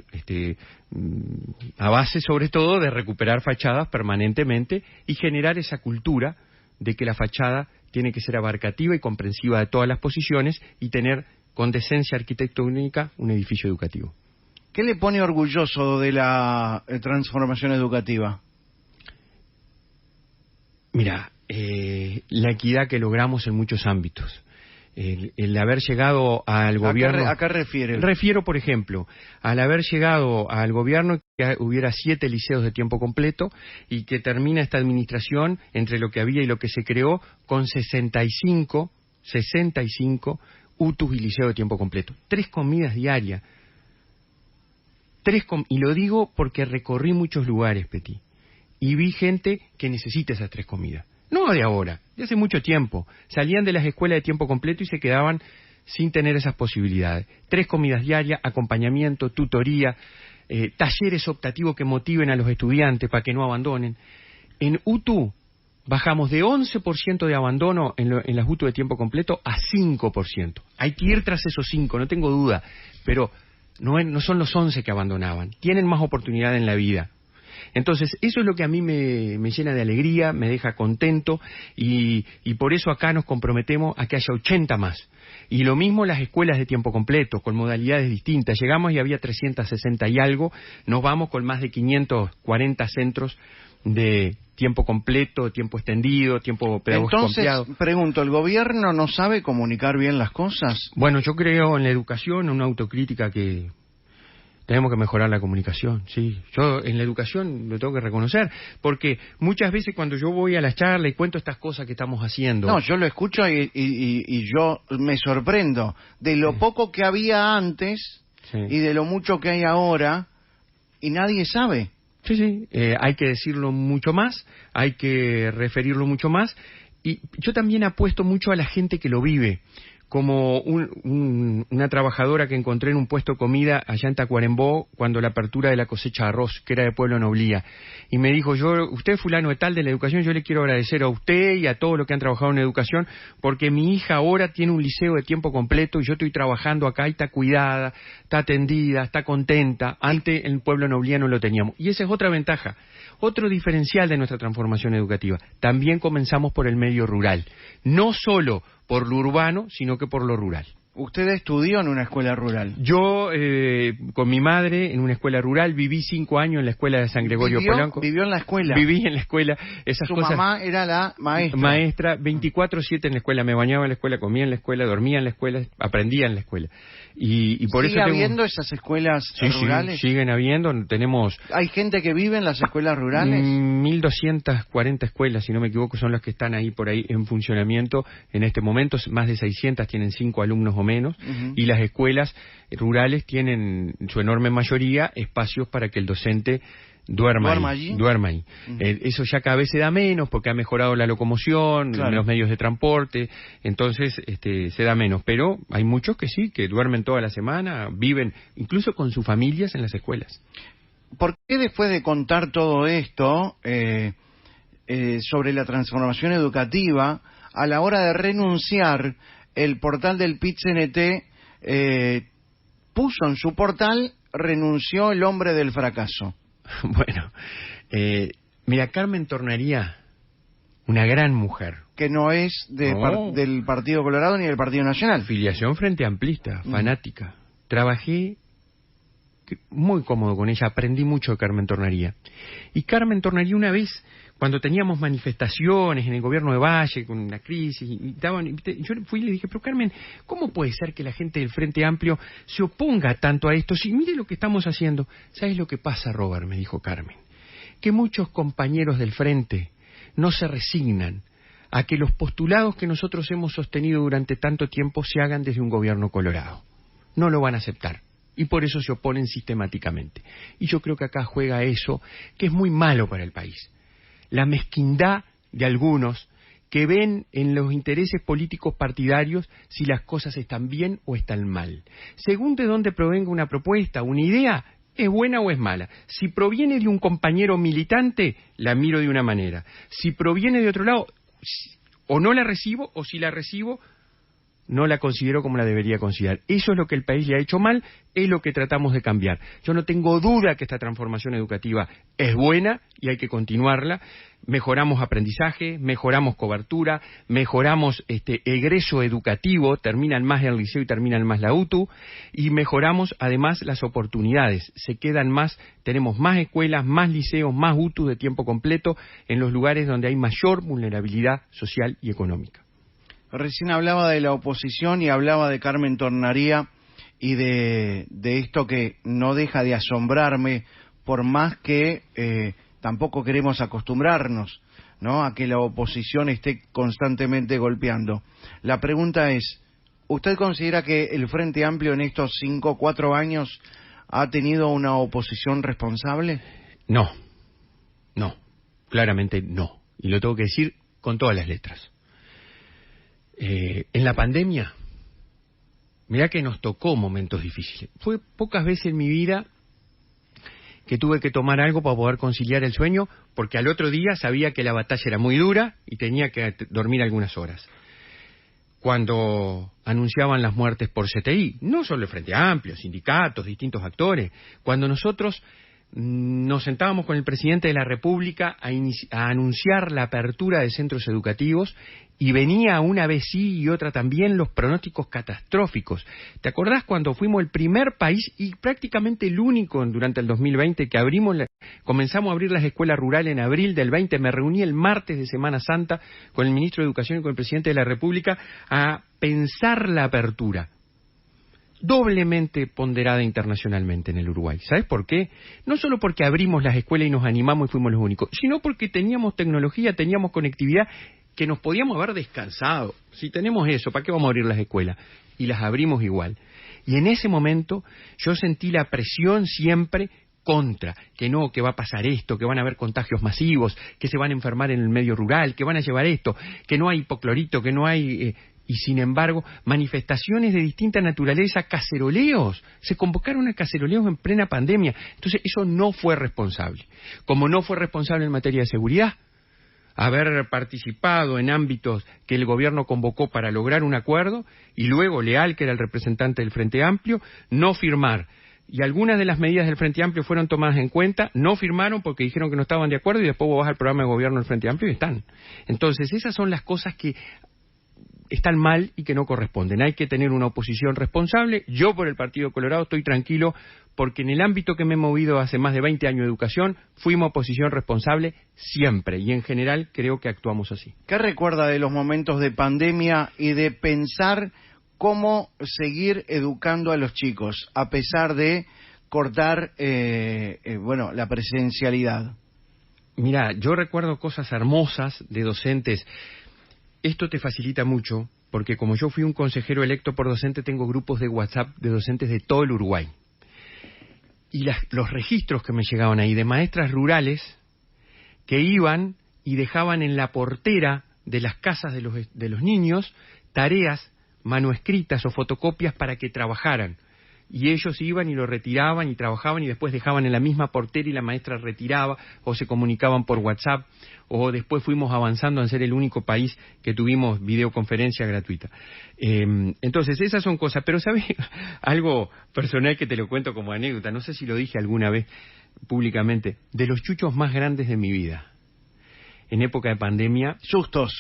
a base sobre todo de recuperar fachadas permanentemente y generar esa cultura de que la fachada tiene que ser abarcativa y comprensiva de todas las posiciones y tener con decencia arquitectónica un edificio educativo. ¿Qué le pone orgulloso de la transformación educativa? Mira, la equidad que logramos en muchos ámbitos. El haber llegado al gobierno... ¿A qué refiere? Refiero, por ejemplo, al haber llegado al gobierno que hubiera 7 liceos de tiempo completo y que termina esta administración, entre lo que había y lo que se creó, con 65 UTUs y liceo de tiempo completo. 3 comidas diarias. Y lo digo porque recorrí muchos lugares, Petí, y vi gente que necesita esas 3 comidas. No de ahora, de hace mucho tiempo. Salían de las escuelas de tiempo completo y se quedaban sin tener esas posibilidades. 3 comidas diarias, acompañamiento, tutoría, talleres optativos que motiven a los estudiantes para que no abandonen. En UTU bajamos de 11% de abandono en las UTU de tiempo completo a 5%. Hay que ir tras esos 5, no tengo duda, pero no son los 11 que abandonaban. Tienen más oportunidad en la vida. Entonces, eso es lo que a mí me llena de alegría, me deja contento y por eso acá nos comprometemos a que haya 80 más. Y lo mismo las escuelas de tiempo completo, con modalidades distintas. Llegamos y había 360 y algo, nos vamos con más de 540 centros de tiempo completo, tiempo extendido, tiempo pedagógico ampliado. Entonces, pregunto, ¿el gobierno no sabe comunicar bien las cosas? Bueno, yo creo en la educación, en una autocrítica que... Tenemos que mejorar la comunicación, sí. Yo en la educación lo tengo que reconocer, porque muchas veces cuando yo voy a las charlas y cuento estas cosas que estamos haciendo... No, yo lo escucho y yo me sorprendo de lo poco que había antes y de lo mucho que hay ahora y nadie sabe. Sí, hay que decirlo mucho más, hay que referirlo mucho más y yo también apuesto mucho a la gente que lo vive. como una trabajadora que encontré en un puesto de comida allá en Tacuarembó cuando la apertura de la cosecha de arroz, que era de Pueblo Noblía. Y me dijo, usted fulano de tal de la educación, yo le quiero agradecer a usted y a todos los que han trabajado en educación, porque mi hija ahora tiene un liceo de tiempo completo y yo estoy trabajando acá y está cuidada, está atendida, está contenta. Antes en el Pueblo Noblía no lo teníamos. Y esa es otra ventaja. Otro diferencial de nuestra transformación educativa. También comenzamos por el medio rural. No solo por lo urbano, sino que por lo rural. ¿Usted estudió en una escuela rural? Yo, con mi madre, en una escuela rural, viví 5 años en la escuela de San Gregorio Polanco. ¿Vivió en la escuela? Viví en la escuela. Esas Su cosas. mamá era la maestra. Maestra, 24/7 en la escuela. Me bañaba en la escuela, comía en la escuela, dormía en la escuela, aprendía en la escuela. Y por ¿Sigue eso habiendo esas escuelas rurales? Sí, siguen habiendo. Tenemos... ¿Hay gente que vive en las escuelas rurales? 1.240 escuelas, si no me equivoco, son las que están ahí por ahí en funcionamiento en este momento. Más de 600 tienen 5 alumnos o menos. Y las escuelas rurales tienen, en su enorme mayoría, espacios para que el docente duerma ahí. Eso ya cada vez se da menos porque ha mejorado la locomoción, claro, los medios de transporte, entonces se da menos. Pero hay muchos que sí, que duermen toda la semana, viven incluso con sus familias en las escuelas. ¿Por qué después de contar todo esto sobre la transformación educativa, a la hora de renunciar, el portal del PIT-CNT puso en su portal, renunció el hombre del fracaso? Bueno, mira, Carmen Tornaría, una gran mujer. Que no es del Partido Colorado ni del Partido Nacional. Filiación Frente Amplista, fanática. Trabajé muy cómodo con ella, aprendí mucho de Carmen Tornaría. Y Carmen Tornaría una vez, cuando teníamos manifestaciones en el gobierno de Valle, con la crisis, yo fui y le dije, pero Carmen, ¿cómo puede ser que la gente del Frente Amplio se oponga tanto a esto? Si mire lo que estamos haciendo. ¿Sabes lo que pasa, Robert?, me dijo Carmen. Que muchos compañeros del Frente no se resignan a que los postulados que nosotros hemos sostenido durante tanto tiempo se hagan desde un gobierno colorado. No lo van a aceptar. Y por eso se oponen sistemáticamente. Y yo creo que acá juega eso, que es muy malo para el país. La mezquindad de algunos que ven en los intereses políticos partidarios si las cosas están bien o están mal. Según de dónde provenga una propuesta, una idea, ¿es buena o es mala? Si proviene de un compañero militante, la miro de una manera. Si proviene de otro lado, o no la recibo, o si la recibo, no la considero como la debería considerar. Eso es lo que el país le ha hecho mal, es lo que tratamos de cambiar. Yo no tengo duda que esta transformación educativa es buena y hay que continuarla. Mejoramos aprendizaje, mejoramos cobertura, mejoramos egreso educativo, terminan más el liceo y terminan más la UTU, y mejoramos además las oportunidades. Se quedan más, tenemos más escuelas, más liceos, más UTU de tiempo completo en los lugares donde hay mayor vulnerabilidad social y económica. Recién hablaba de la oposición y hablaba de Carmen Tornaría y de esto que no deja de asombrarme, por más que tampoco queremos acostumbrarnos, ¿no?, a que la oposición esté constantemente golpeando. La pregunta es, ¿usted considera que el Frente Amplio en estos 4 años ha tenido una oposición responsable? No, claramente no. Y lo tengo que decir con todas las letras. En la pandemia, mirá que nos tocó momentos difíciles. Fue pocas veces en mi vida que tuve que tomar algo para poder conciliar el sueño, porque al otro día sabía que la batalla era muy dura y tenía que dormir algunas horas. Cuando anunciaban las muertes por CTI, no solo el Frente Amplio, sindicatos, distintos actores, cuando nosotros nos sentábamos con el presidente de la República a anunciar la apertura de centros educativos, y venía una vez sí y otra también los pronósticos catastróficos. ¿Te acordás cuando fuimos el primer país y prácticamente el único durante el 2020 que comenzamos a abrir las escuelas rurales en abril del 20? Me reuní el martes de Semana Santa con el ministro de Educación y con el presidente de la República a pensar la apertura. Doblemente ponderada internacionalmente en el Uruguay. ¿Sabes por qué? No solo porque abrimos las escuelas y nos animamos y fuimos los únicos, sino porque teníamos tecnología, teníamos conectividad, que nos podíamos haber descansado. Si tenemos eso, ¿para qué vamos a abrir las escuelas? Y las abrimos igual. Y en ese momento yo sentí la presión siempre contra, que no, que va a pasar esto, que van a haber contagios masivos, que se van a enfermar en el medio rural, que van a llevar esto, que no hay hipoclorito, que no hay... Y sin embargo, manifestaciones de distinta naturaleza, caceroleos, se convocaron a caceroleos en plena pandemia. Entonces, eso no fue responsable. Como no fue responsable en materia de seguridad, haber participado en ámbitos que el gobierno convocó para lograr un acuerdo, y luego Leal, que era el representante del Frente Amplio, no firmar. Y algunas de las medidas del Frente Amplio fueron tomadas en cuenta, no firmaron porque dijeron que no estaban de acuerdo, y después vos vas al programa de gobierno del Frente Amplio y están. Entonces, esas son las cosas que están mal y que no corresponden. Hay que tener una oposición responsable. Yo, por el Partido Colorado, estoy tranquilo porque en el ámbito que me he movido hace más de 20 años de educación, fuimos oposición responsable siempre, y en general creo que actuamos así. ¿Qué recuerda de los momentos de pandemia y de pensar cómo seguir educando a los chicos a pesar de cortar la presencialidad? Mira, yo recuerdo cosas hermosas de docentes. Esto te facilita mucho, porque como yo fui un consejero electo por docente, tengo grupos de WhatsApp de docentes de todo el Uruguay. Y los registros que me llegaban ahí de maestras rurales que iban y dejaban en la portera de las casas de los niños tareas manuscritas o fotocopias para que trabajaran. Y ellos iban y lo retiraban y trabajaban y después dejaban en la misma portera y la maestra retiraba, o se comunicaban por WhatsApp, o después fuimos avanzando en ser el único país que tuvimos videoconferencia gratuita. Entonces, esas son cosas. Pero, ¿sabes? Algo personal que te lo cuento como anécdota, no sé si lo dije alguna vez públicamente, de los chuchos más grandes de mi vida. En época de pandemia... Sustos.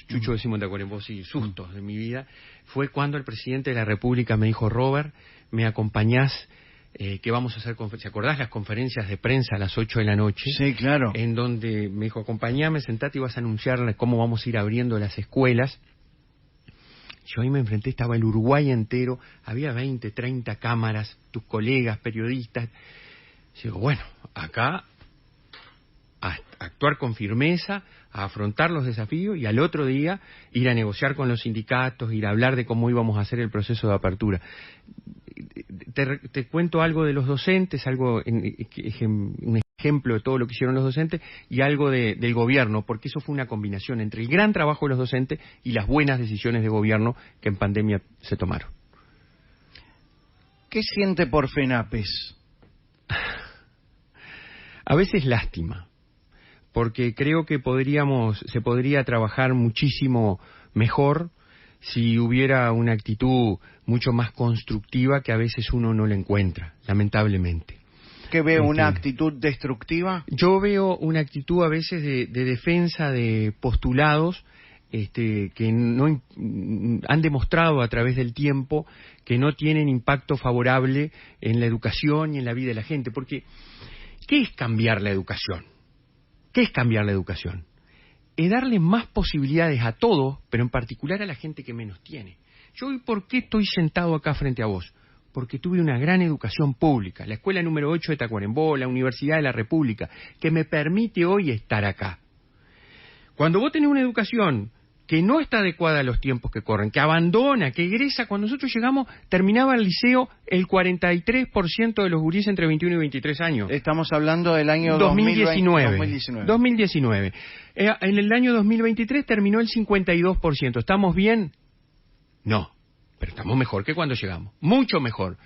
Chucho decimos de Tacuarembó, sí, sustos de mi vida. Fue cuando el presidente de la República me dijo: Robert, ¿me acompañás? Que vamos a hacer ¿te acordás las conferencias de prensa a las 8 de la noche? Sí, claro. En donde me dijo: acompañame, sentate y vas a anunciar cómo vamos a ir abriendo las escuelas. Yo ahí me enfrenté, estaba el Uruguay entero, había 20, 30 cámaras, tus colegas, periodistas. Y digo, bueno, acá a actuar con firmeza, a afrontar los desafíos, y al otro día ir a negociar con los sindicatos, ir a hablar de cómo íbamos a hacer el proceso de apertura. Te cuento algo de los docentes, un ejemplo de todo lo que hicieron los docentes, y algo del gobierno, porque eso fue una combinación entre el gran trabajo de los docentes y las buenas decisiones de gobierno que en pandemia se tomaron. ¿Qué siente por FENAPES? A veces lástima, porque creo que se podría trabajar muchísimo mejor si hubiera una actitud mucho más constructiva, que a veces uno no la encuentra, lamentablemente. ¿Qué ve? ¿Una actitud destructiva? Yo veo una actitud a veces de defensa de postulados que no han demostrado a través del tiempo que no tienen impacto favorable en la educación y en la vida de la gente. Porque, ¿qué es cambiar la educación? ¿Qué es cambiar la educación? Es darle más posibilidades a todos, pero en particular a la gente que menos tiene. Yo hoy, ¿por qué estoy sentado acá frente a vos? Porque tuve una gran educación pública, la escuela número 8 de Tacuarembó, la Universidad de la República, que me permite hoy estar acá. Cuando vos tenés una educación que no está adecuada a los tiempos que corren, que abandona, que egresa, cuando nosotros llegamos, terminaba el liceo el 43% de los gurises entre 21 y 23 años. Estamos hablando del año 2019. 2019. En el año 2023 terminó el 52%. ¿Estamos bien? No, pero estamos mejor que cuando llegamos. Mucho mejor.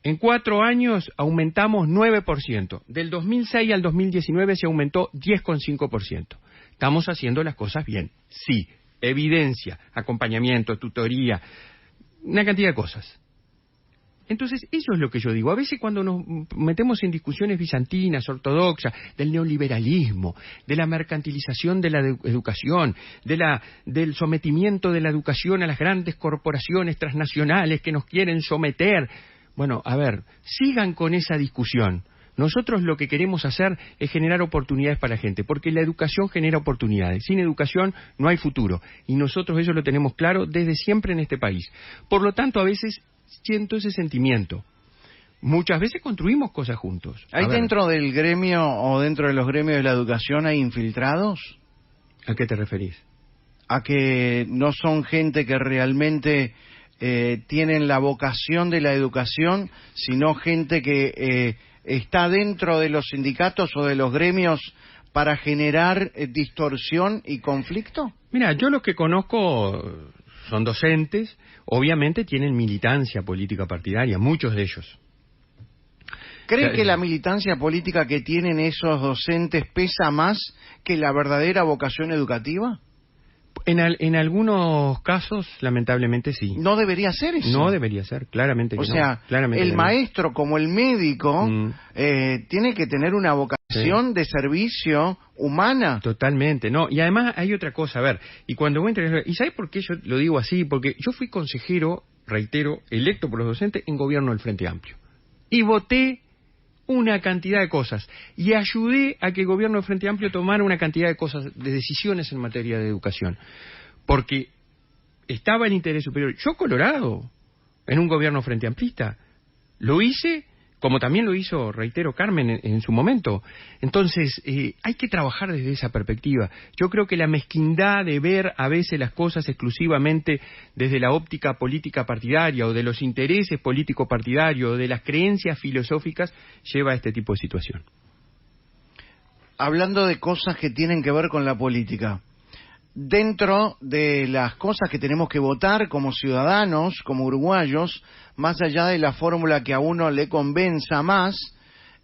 En 4 años aumentamos 9%. Del 2006 al 2019 se aumentó 10,5%. ¿Estamos haciendo las cosas bien? Sí. Evidencia, acompañamiento, tutoría, una cantidad de cosas. Entonces, eso es lo que yo digo. A veces cuando nos metemos en discusiones bizantinas, ortodoxas, del neoliberalismo, de la mercantilización de la educación, del sometimiento de la educación a las grandes corporaciones transnacionales que nos quieren someter. Bueno, a ver, sigan con esa discusión. Nosotros lo que queremos hacer es generar oportunidades para la gente, porque la educación genera oportunidades. Sin educación no hay futuro, y nosotros eso lo tenemos claro desde siempre en este país. Por lo tanto, a veces siento ese sentimiento. Muchas veces construimos cosas juntos. ¿Hay dentro del gremio o dentro de los gremios de la educación hay infiltrados? ¿A qué te referís? A que no son gente que realmente tienen la vocación de la educación, sino gente que está dentro de los sindicatos o de los gremios para generar distorsión y conflicto. Mira, yo los que conozco son docentes, obviamente tienen militancia política partidaria, muchos de ellos. ¿Cree que la militancia política que tienen esos docentes pesa más que la verdadera vocación educativa? En algunos casos, lamentablemente sí. No debería ser eso. No debería ser, claramente que O no. sea, Claramente el que no. maestro como el médico Mm. tiene que tener una vocación de servicio humana. Totalmente, no. Y además hay otra cosa, a ver, y cuando voy a entregar, ¿y sabes por qué yo lo digo así? Porque yo fui consejero, reitero, electo por los docentes en gobierno del Frente Amplio. Y voté una cantidad de cosas. Y ayudé a que el gobierno del Frente Amplio tomara una cantidad de cosas, de decisiones en materia de educación. Porque estaba el interés superior. Yo, colorado, en un gobierno frente amplista, lo hice, como también lo hizo, reitero, Carmen en su momento. Entonces, hay que trabajar desde esa perspectiva. Yo creo que la mezquindad de ver a veces las cosas exclusivamente desde la óptica política partidaria o de los intereses político-partidarios o de las creencias filosóficas lleva a este tipo de situación. Hablando de cosas que tienen que ver con la política, dentro de las cosas que tenemos que votar como ciudadanos, como uruguayos, más allá de la fórmula que a uno le convenza más,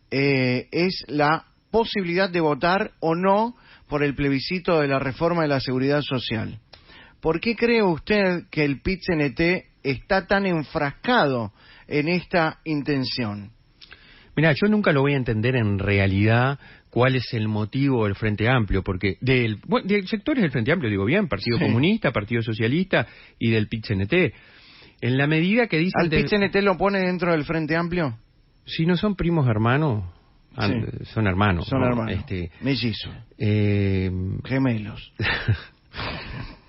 es la posibilidad de votar o no por el plebiscito de la reforma de la seguridad social. ¿Por qué cree usted que el PIT-CNT está tan enfrascado en esta intención? Mirá, yo nunca lo voy a entender en realidad cuál es el motivo del Frente Amplio, porque de sectores del Frente Amplio, digo bien, Partido Sí. Comunista, Partido Socialista y del PIT-CNT. En la medida que dicen... ¿Al PIT-CNT lo pone dentro del Frente Amplio? Si no son primos hermanos, Sí. son hermanos. Son ¿no? hermanos, mellizos, eh, gemelos.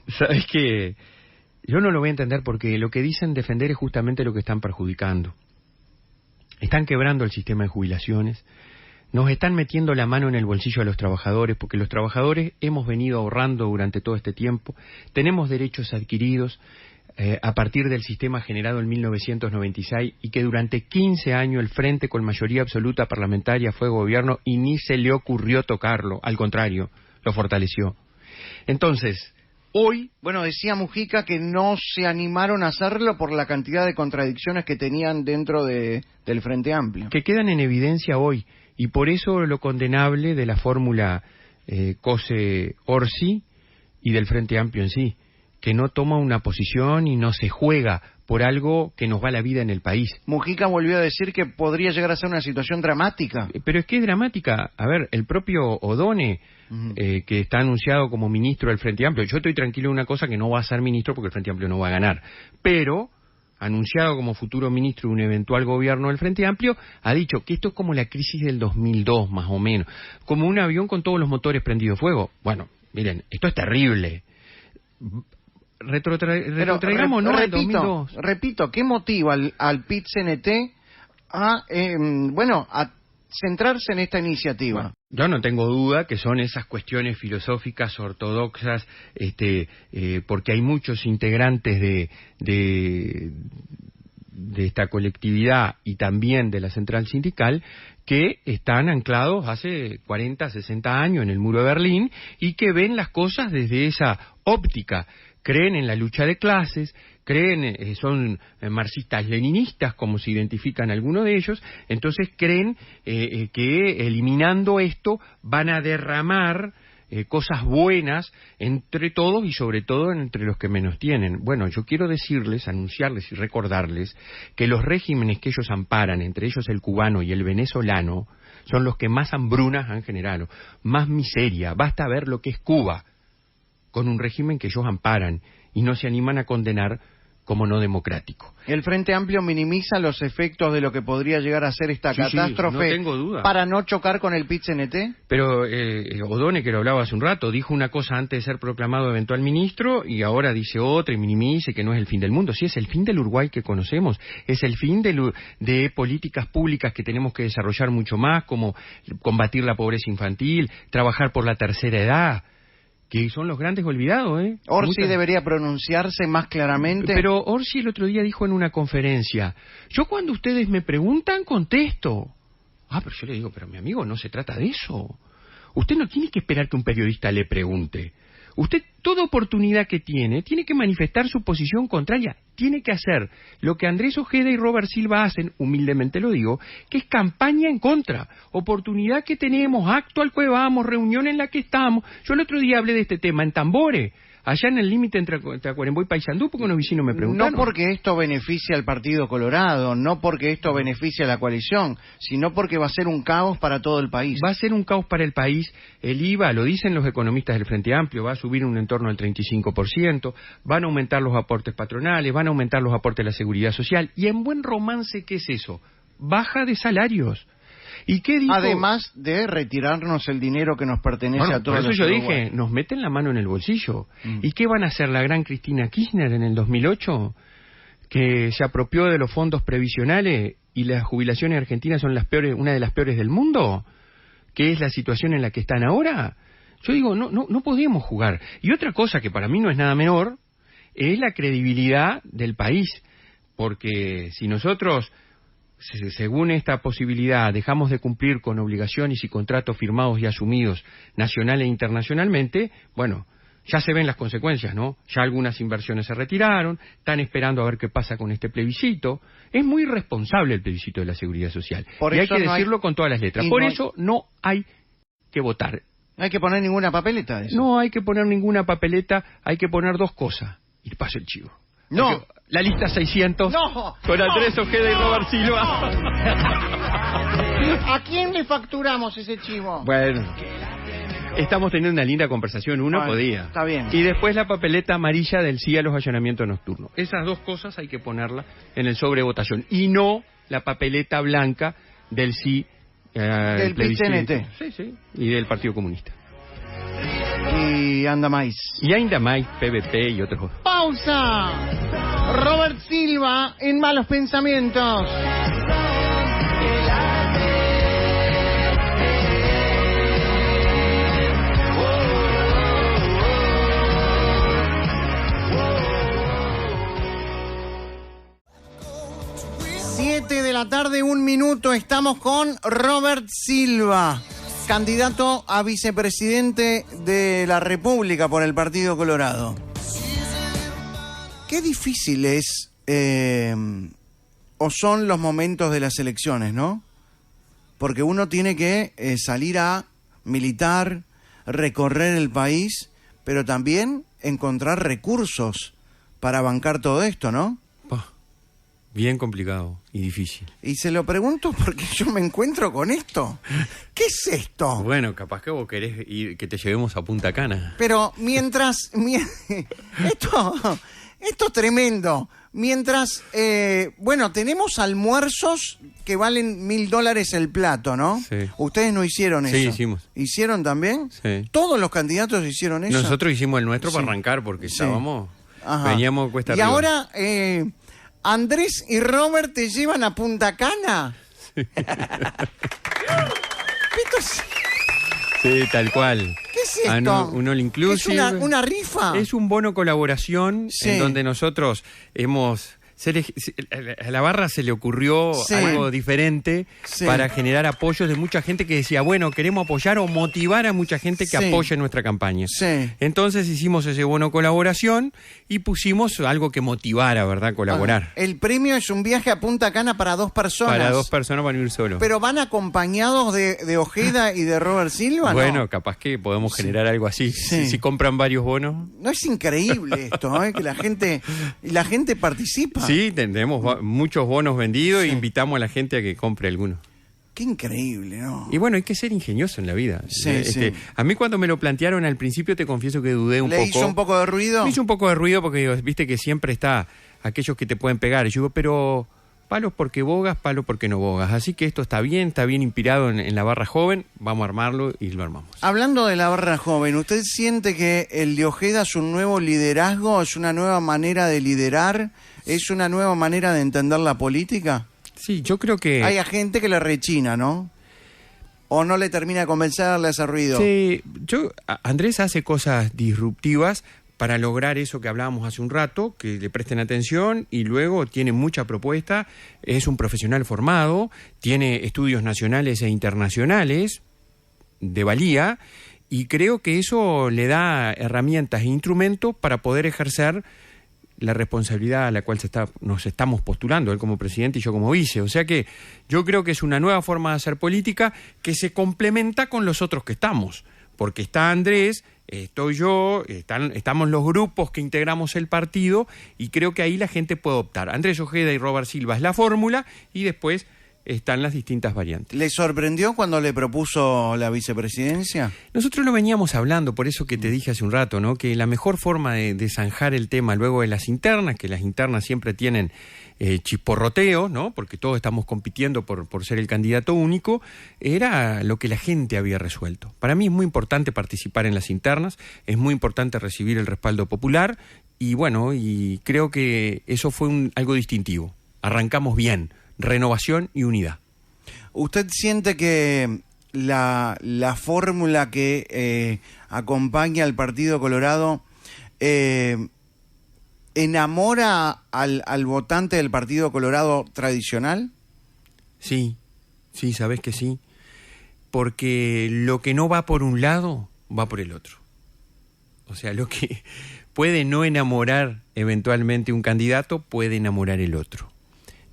¿Sabes qué? Yo no lo voy a entender porque lo que dicen defender es justamente lo que están perjudicando. Están quebrando el sistema de jubilaciones, nos están metiendo la mano en el bolsillo a los trabajadores, porque los trabajadores hemos venido ahorrando durante todo este tiempo, tenemos derechos adquiridos a partir del sistema generado en 1996 y que durante 15 años el Frente con mayoría absoluta parlamentaria fue gobierno y ni se le ocurrió tocarlo, al contrario, lo fortaleció. Entonces, hoy... Bueno, decía Mujica que no se animaron a hacerlo por la cantidad de contradicciones que tenían dentro del Frente Amplio. Que quedan en evidencia hoy, y por eso lo condenable de la fórmula Cose-Orsi y del Frente Amplio en sí, que no toma una posición y no se juega por algo que nos va la vida en el país. Mujica volvió a decir que podría llegar a ser una situación dramática. Pero es que es dramática. A ver, el propio O'Donnell, que está anunciado como ministro del Frente Amplio, yo estoy tranquilo de una cosa, que no va a ser ministro porque el Frente Amplio no va a ganar, pero anunciado como futuro ministro de un eventual gobierno del Frente Amplio, ha dicho que esto es como la crisis del 2002, más o menos, como un avión con todos los motores prendidos fuego. Bueno, miren, esto es terrible. Retrotraigamos, ¿no? Al 2002. Repito, ¿qué motiva al PIT-CNT a centrarse en esta iniciativa? Bueno, yo no tengo duda que son esas cuestiones filosóficas ortodoxas, porque hay muchos integrantes de esta colectividad y también de la central sindical que están anclados hace 40, 60 años en el muro de Berlín y que ven las cosas desde esa óptica. Creen en la lucha de clases, creen, son marxistas-leninistas, como se identifican algunos de ellos, entonces creen que eliminando esto van a derramar cosas buenas entre todos y sobre todo entre los que menos tienen. Bueno, yo quiero decirles, anunciarles y recordarles que los regímenes que ellos amparan, entre ellos el cubano y el venezolano, son los que más hambrunas han generado, más miseria. Basta ver lo que es Cuba, con un régimen que ellos amparan y no se animan a condenar como no democrático. ¿El Frente Amplio minimiza los efectos de lo que podría llegar a ser esta catástrofe no tengo duda, para no chocar con el PIT-CNT? Pero O'Donnell, que lo hablaba hace un rato, dijo una cosa antes de ser proclamado eventual ministro y ahora dice otra y minimiza que no es el fin del mundo. Sí, es el fin del Uruguay que conocemos, es el fin de políticas públicas que tenemos que desarrollar mucho más, como combatir la pobreza infantil, trabajar por la tercera edad, que son los grandes olvidados, ¿eh? Orsi debería pronunciarse más claramente. Pero Orsi el otro día dijo en una conferencia, yo cuando ustedes me preguntan, contesto. Pero yo le digo, pero mi amigo, no se trata de eso. Usted no tiene que esperar que un periodista le pregunte. Usted, toda oportunidad que tiene que manifestar su posición contraria. Tiene que hacer lo que Andrés Ojeda y Robert Silva hacen, humildemente lo digo, que es campaña en contra. Oportunidad que tenemos, acto al que vamos, reunión en la que estamos. Yo el otro día hablé de este tema en Tambores, allá en el límite entre Tacuarembó y Paysandú, porque unos vecinos me preguntaron. No porque esto beneficia al Partido Colorado, no porque esto beneficia a la coalición, sino porque va a ser un caos para todo el país. Va a ser un caos para el país. El IVA, lo dicen los economistas del Frente Amplio, va a subir un entorno del 35%, van a aumentar los aportes patronales, van a aumentar los aportes de la seguridad social. Y en buen romance, ¿qué es eso? Baja de salarios. ¿Y qué dijo? Además de retirarnos el dinero que nos pertenece a todos. Por eso yo dije, nos meten la mano en el bolsillo. ¿Y qué van a hacer la gran Cristina Kirchner en el 2008? Que se apropió de los fondos previsionales y las jubilaciones argentinas son una de las peores del mundo, que es la situación en la que están ahora. Yo digo, no podemos jugar. Y otra cosa que para mí no es nada menor, es la credibilidad del país. Porque si nosotros, según esta posibilidad, dejamos de cumplir con obligaciones y contratos firmados y asumidos nacional e internacionalmente, bueno, ya se ven las consecuencias, ¿no? Ya algunas inversiones se retiraron, están esperando a ver qué pasa con este plebiscito. Es muy irresponsable el plebiscito de la Seguridad Social. Por y hay eso que no decirlo con todas las letras. Por eso no hay que votar. No hay que poner ninguna papeleta de eso. No hay que poner ninguna papeleta, hay que poner dos cosas. Y paso el chivo. No. La lista 600 No. con Andrés Ojeda y Robert Silva. ¿A quién le facturamos ese chivo? Bueno, estamos teniendo una linda conversación, uno Bueno, podía. está bien. Y después la papeleta amarilla del sí a los allanamientos nocturnos. Esas dos cosas hay que ponerlas en el sobrevotación. Y no la papeleta blanca del sí del plebiscito. PCNT. Sí, y del Partido Comunista. Y anda más. Y ainda más PVP y otros. ¡Pausa! Robert Silva en Malos Pensamientos. De la tarde, 1 minuto, estamos con Robert Silva, candidato a vicepresidente de la República por el Partido Colorado. Qué difícil es o son los momentos de las elecciones, ¿no? Porque uno tiene que salir a militar, recorrer el país, pero también encontrar recursos para bancar todo esto, ¿no? Bien complicado y difícil. Y se lo pregunto porque yo me encuentro con esto. ¿Qué es esto? Bueno, capaz que vos querés ir, que te llevemos a Punta Cana. Pero mientras... esto es tremendo. Mientras... bueno, tenemos almuerzos que valen $1.000 el plato, ¿no? Sí. Ustedes no hicieron eso. Sí, hicimos. ¿Hicieron también? Sí. ¿Todos los candidatos hicieron eso? Nosotros hicimos el nuestro para Sí. arrancar porque Sí. estábamos... Ajá. Veníamos cuesta y arriba. ahora... Andrés y Robert te llevan a Punta Cana. Sí. Esto es... Sí, tal cual. ¿Qué es esto? Un all inclusive. ¿Es una rifa? Es un bono colaboración Sí. en donde nosotros hemos... A la barra se le ocurrió Sí. algo diferente Sí. para generar apoyos de mucha gente que decía, bueno, queremos apoyar o motivar a mucha gente que Sí. apoye nuestra campaña. Sí. Entonces hicimos ese bono colaboración y pusimos algo que motivara, ¿verdad? Colaborar. El premio es un viaje a Punta Cana para 2 personas. Para 2 personas van a ir solos. ¿Pero van acompañados de Ojeda y de Robert Silva? Bueno, ¿no? capaz que podemos generar algo así. Sí. Si compran varios bonos. No es increíble esto, que la gente participa. Sí, tenemos muchos bonos vendidos e invitamos a la gente a que compre alguno. Qué increíble, ¿no? Y bueno, hay que ser ingenioso en la vida. Sí, sí. A mí cuando me lo plantearon al principio, te confieso que dudé un poco. ¿Le hizo un poco de ruido? Me hizo un poco de ruido porque viste que siempre está aquellos que te pueden pegar. Y yo digo, pero palos porque bogas, palos porque no bogas. Así que esto está bien inspirado en la barra joven. Vamos a armarlo y lo armamos. Hablando de la barra joven, ¿usted siente que el de Ojeda es un nuevo liderazgo? ¿Es una nueva manera de liderar? ¿Es una nueva manera de entender la política? Sí, yo creo que... Hay gente que le rechina, ¿no? ¿O no le termina de convencer, le hace ruido? Sí, Andrés hace cosas disruptivas para lograr eso que hablábamos hace un rato, que le presten atención, y luego tiene mucha propuesta, es un profesional formado, tiene estudios nacionales e internacionales de valía, Y creo que eso le da herramientas e instrumentos para poder ejercer la responsabilidad a la cual nos estamos postulando, él como presidente y yo como vice. O sea que yo creo que es una nueva forma de hacer política que se complementa con los otros que estamos. Porque está Andrés, estoy yo, estamos los grupos que integramos el partido y creo que ahí la gente puede optar. Andrés Ojeda y Robert Silva es la fórmula y después están las distintas variantes. ¿Le sorprendió cuando le propuso la vicepresidencia? Nosotros lo veníamos hablando, por eso que te dije hace un rato, ¿no? Que la mejor forma de zanjar el tema luego de las internas, que las internas siempre tienen chisporroteo, ¿no? Porque todos estamos compitiendo por ser el candidato único, era lo que la gente había resuelto. Para mí es muy importante participar en las internas, es muy importante recibir el respaldo popular y bueno, y creo que eso fue algo distintivo. Arrancamos bien. Renovación y unidad. ¿Usted siente que la fórmula que acompaña al Partido Colorado enamora al votante del Partido Colorado tradicional? Sí, sabes que sí. Porque lo que no va por un lado, va por el otro. O sea, lo que puede no enamorar eventualmente un candidato, puede enamorar el otro.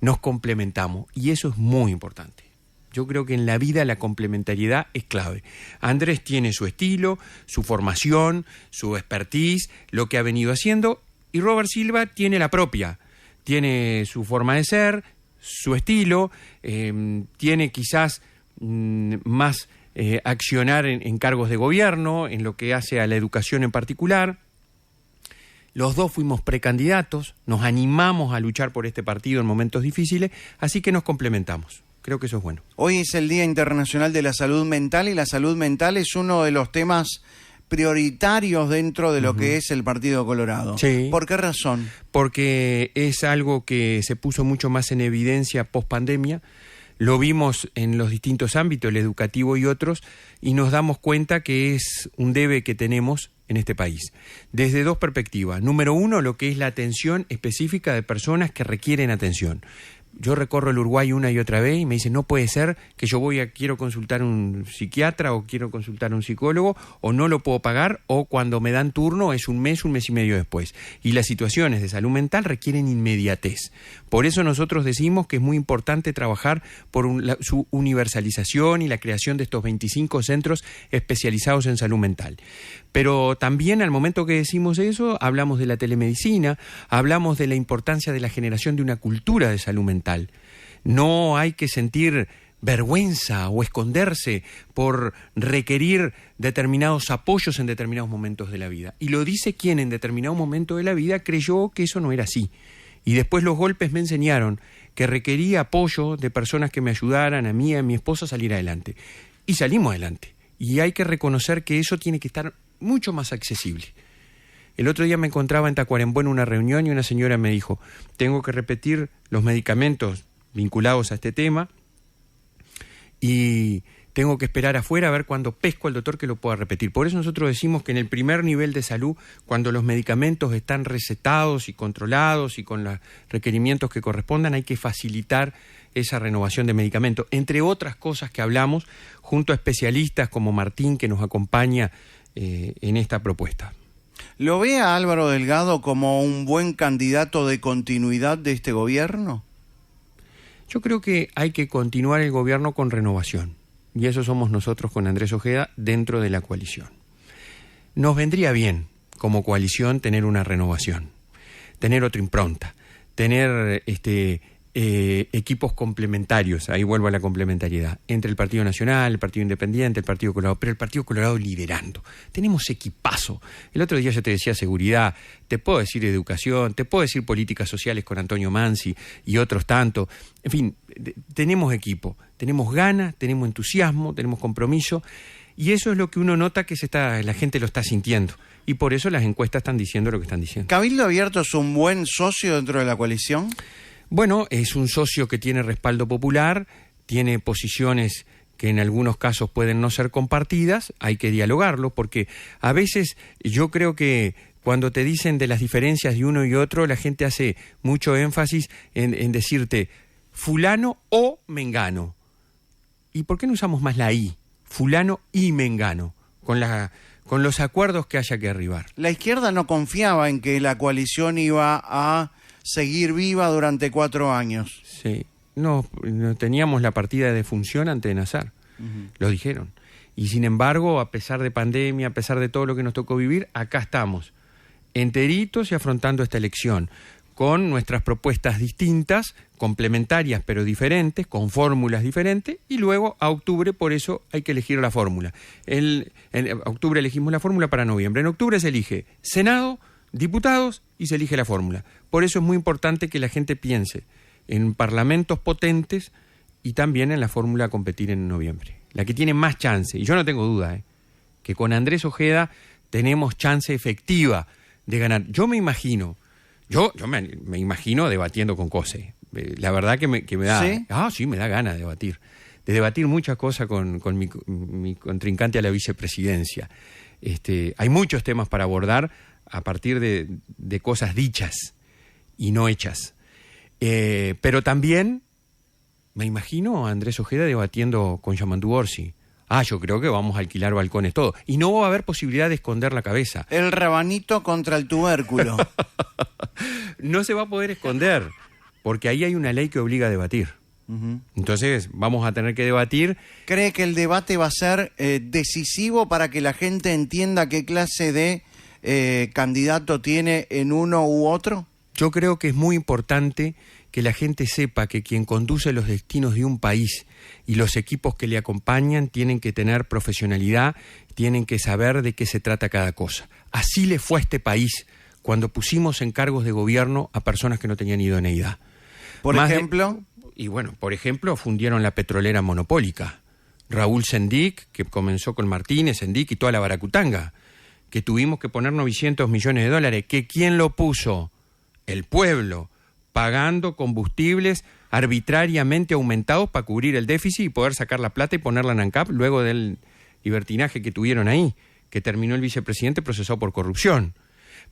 Nos complementamos y eso es muy importante. Yo creo que en la vida la complementariedad es clave. Andrés tiene su estilo, su formación, su expertise, lo que ha venido haciendo, y Robert Silva tiene la propia. Tiene su forma de ser, su estilo, tiene quizás más accionar en cargos de gobierno, en lo que hace a la educación en particular. Los dos fuimos precandidatos, nos animamos a luchar por este partido en momentos difíciles, así que nos complementamos. Creo que eso es bueno. Hoy es el Día Internacional de la Salud Mental y la salud mental es uno de los temas prioritarios dentro de lo que es el Partido Colorado. Sí. ¿Por qué razón? Porque es algo que se puso mucho más en evidencia post-pandemia. Lo vimos en los distintos ámbitos, el educativo y otros, y nos damos cuenta que es un debe que tenemos en este país, desde dos perspectivas. Número uno, lo que es la atención específica de personas que requieren atención. Yo recorro el Uruguay una y otra vez y me dicen, no puede ser que yo quiero consultar a un psiquiatra o quiero consultar a un psicólogo o no lo puedo pagar o cuando me dan turno es un mes y medio después. Y las situaciones de salud mental requieren inmediatez. Por eso nosotros decimos que es muy importante trabajar por su universalización y la creación de estos 25 centros especializados en salud mental. Pero también al momento que decimos eso, hablamos de la telemedicina, hablamos de la importancia de la generación de una cultura de salud mental. No hay que sentir vergüenza o esconderse por requerir determinados apoyos en determinados momentos de la vida. Y lo dice quien en determinado momento de la vida creyó que eso no era así. Y después los golpes me enseñaron que requería apoyo de personas que me ayudaran a mí y a mi esposa a salir adelante. Y salimos adelante. Y hay que reconocer que eso tiene que estar mucho más accesible. El otro día me encontraba en Tacuarembó en una reunión y una señora me dijo, tengo que repetir los medicamentos vinculados a este tema y tengo que esperar afuera a ver cuándo pesco al doctor que lo pueda repetir. Por eso nosotros decimos que en el primer nivel de salud, cuando los medicamentos están recetados y controlados y con los requerimientos que correspondan, hay que facilitar esa renovación de medicamentos, entre otras cosas que hablamos junto a especialistas como Martín, que nos acompaña en esta propuesta. ¿Lo ve a Álvaro Delgado como un buen candidato de continuidad de este gobierno? Yo creo que hay que continuar el gobierno con renovación. Y eso somos nosotros con Andrés Ojeda dentro de la coalición. Nos vendría bien como coalición tener una renovación, tener otra impronta, tener equipos complementarios, ahí vuelvo a la complementariedad, entre el Partido Nacional, el Partido Independiente, el Partido Colorado, pero el Partido Colorado liderando. Tenemos equipazo. El otro día yo te decía seguridad, te puedo decir educación, te puedo decir políticas sociales con Antonio Mansi y otros tanto. En fin, tenemos equipo, tenemos ganas, tenemos entusiasmo, tenemos compromiso y eso es lo que uno nota que la gente lo está sintiendo. Y por eso las encuestas están diciendo lo que están diciendo. ¿Cabildo Abierto es un buen socio dentro de la coalición? Bueno, es un socio que tiene respaldo popular, tiene posiciones que en algunos casos pueden no ser compartidas, hay que dialogarlo, porque a veces yo creo que cuando te dicen de las diferencias de uno y otro, la gente hace mucho énfasis en decirte fulano o mengano. ¿Y por qué no usamos más la I? Fulano y mengano. con los acuerdos que haya que arribar. La izquierda no confiaba en que la coalición iba a seguir viva durante 4 años. Sí, no teníamos la partida de defunción antes de nacer, lo dijeron. Y sin embargo, a pesar de pandemia, a pesar de todo lo que nos tocó vivir, acá estamos, enteritos y afrontando esta elección, con nuestras propuestas distintas, complementarias pero diferentes, con fórmulas diferentes, y luego a octubre, por eso hay que elegir la fórmula. En octubre elegimos la fórmula para noviembre. En octubre se elige Senado, diputados y se elige la fórmula. Por eso es muy importante que la gente piense en parlamentos potentes y también en la fórmula a competir en noviembre. La que tiene más chance, y yo no tengo duda, que con Andrés Ojeda tenemos chance efectiva de ganar. Yo me imagino debatiendo con Cose. La verdad que me da... ¿Sí? Sí, me da ganas de debatir muchas cosas con mi contrincante a la vicepresidencia. Hay muchos temas para abordar a partir de cosas dichas y no hechas. Pero también me imagino a Andrés Ojeda debatiendo con Yamandu Orsi. Yo creo que vamos a alquilar balcones todo. Y no va a haber posibilidad de esconder la cabeza. El rabanito contra el tubérculo. No se va a poder esconder, porque ahí hay una ley que obliga a debatir. Entonces vamos a tener que debatir. ¿Cree que el debate va a ser decisivo para que la gente entienda qué clase de candidato tiene en uno u otro? Yo creo que es muy importante que la gente sepa que quien conduce los destinos de un país y los equipos que le acompañan tienen que tener profesionalidad, tienen que saber de qué se trata cada cosa. Así le fue a este país cuando pusimos en cargos de gobierno a personas que no tenían idoneidad. Por ejemplo... Por ejemplo, fundieron la petrolera monopólica. Raúl Sendic, que comenzó con Martínez, Sendic y toda la Baracutanga, que tuvimos que poner 900 millones de dólares. ¿Que quién lo puso? El pueblo, pagando combustibles arbitrariamente aumentados para cubrir el déficit y poder sacar la plata y ponerla en ANCAP luego del libertinaje que tuvieron ahí, que terminó el vicepresidente procesado por corrupción.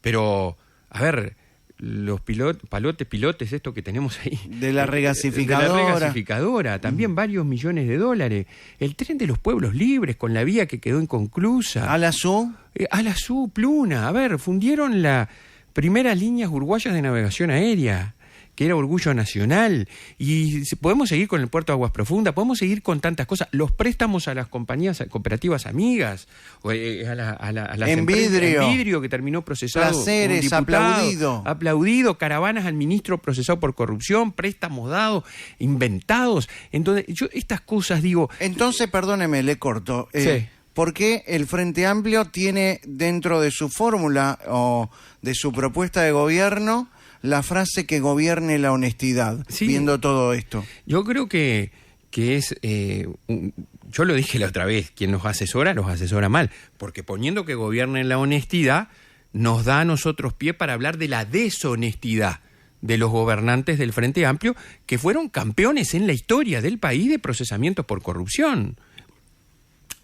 Pero, a ver, los pilotes, esto que tenemos ahí. De la regasificadora. De la regasificadora, también varios millones de dólares. El tren de los pueblos libres con la vía que quedó inconclusa. ¿Alasú? Alasú, Pluna. A ver, fundieron las primeras líneas uruguayas de navegación aérea, que era orgullo nacional, y podemos seguir con el puerto de Aguas Profundas, podemos seguir con tantas cosas, los préstamos a las compañías cooperativas amigas, a las empresas, Envidrio, que terminó procesado, Placeres, diputado, aplaudido, caravanas al ministro procesado por corrupción, préstamos dados, inventados. Entonces, yo estas cosas digo... Entonces, perdóneme, le corto. Sí. ¿Por qué el Frente Amplio tiene dentro de su fórmula o de su propuesta de gobierno la frase que gobierne la honestidad, sí, viendo todo esto? Yo creo que es... yo lo dije la otra vez, quien los asesora mal, porque poniendo que gobierne la honestidad, nos da a nosotros pie para hablar de la deshonestidad de los gobernantes del Frente Amplio, que fueron campeones en la historia del país de procesamientos por corrupción.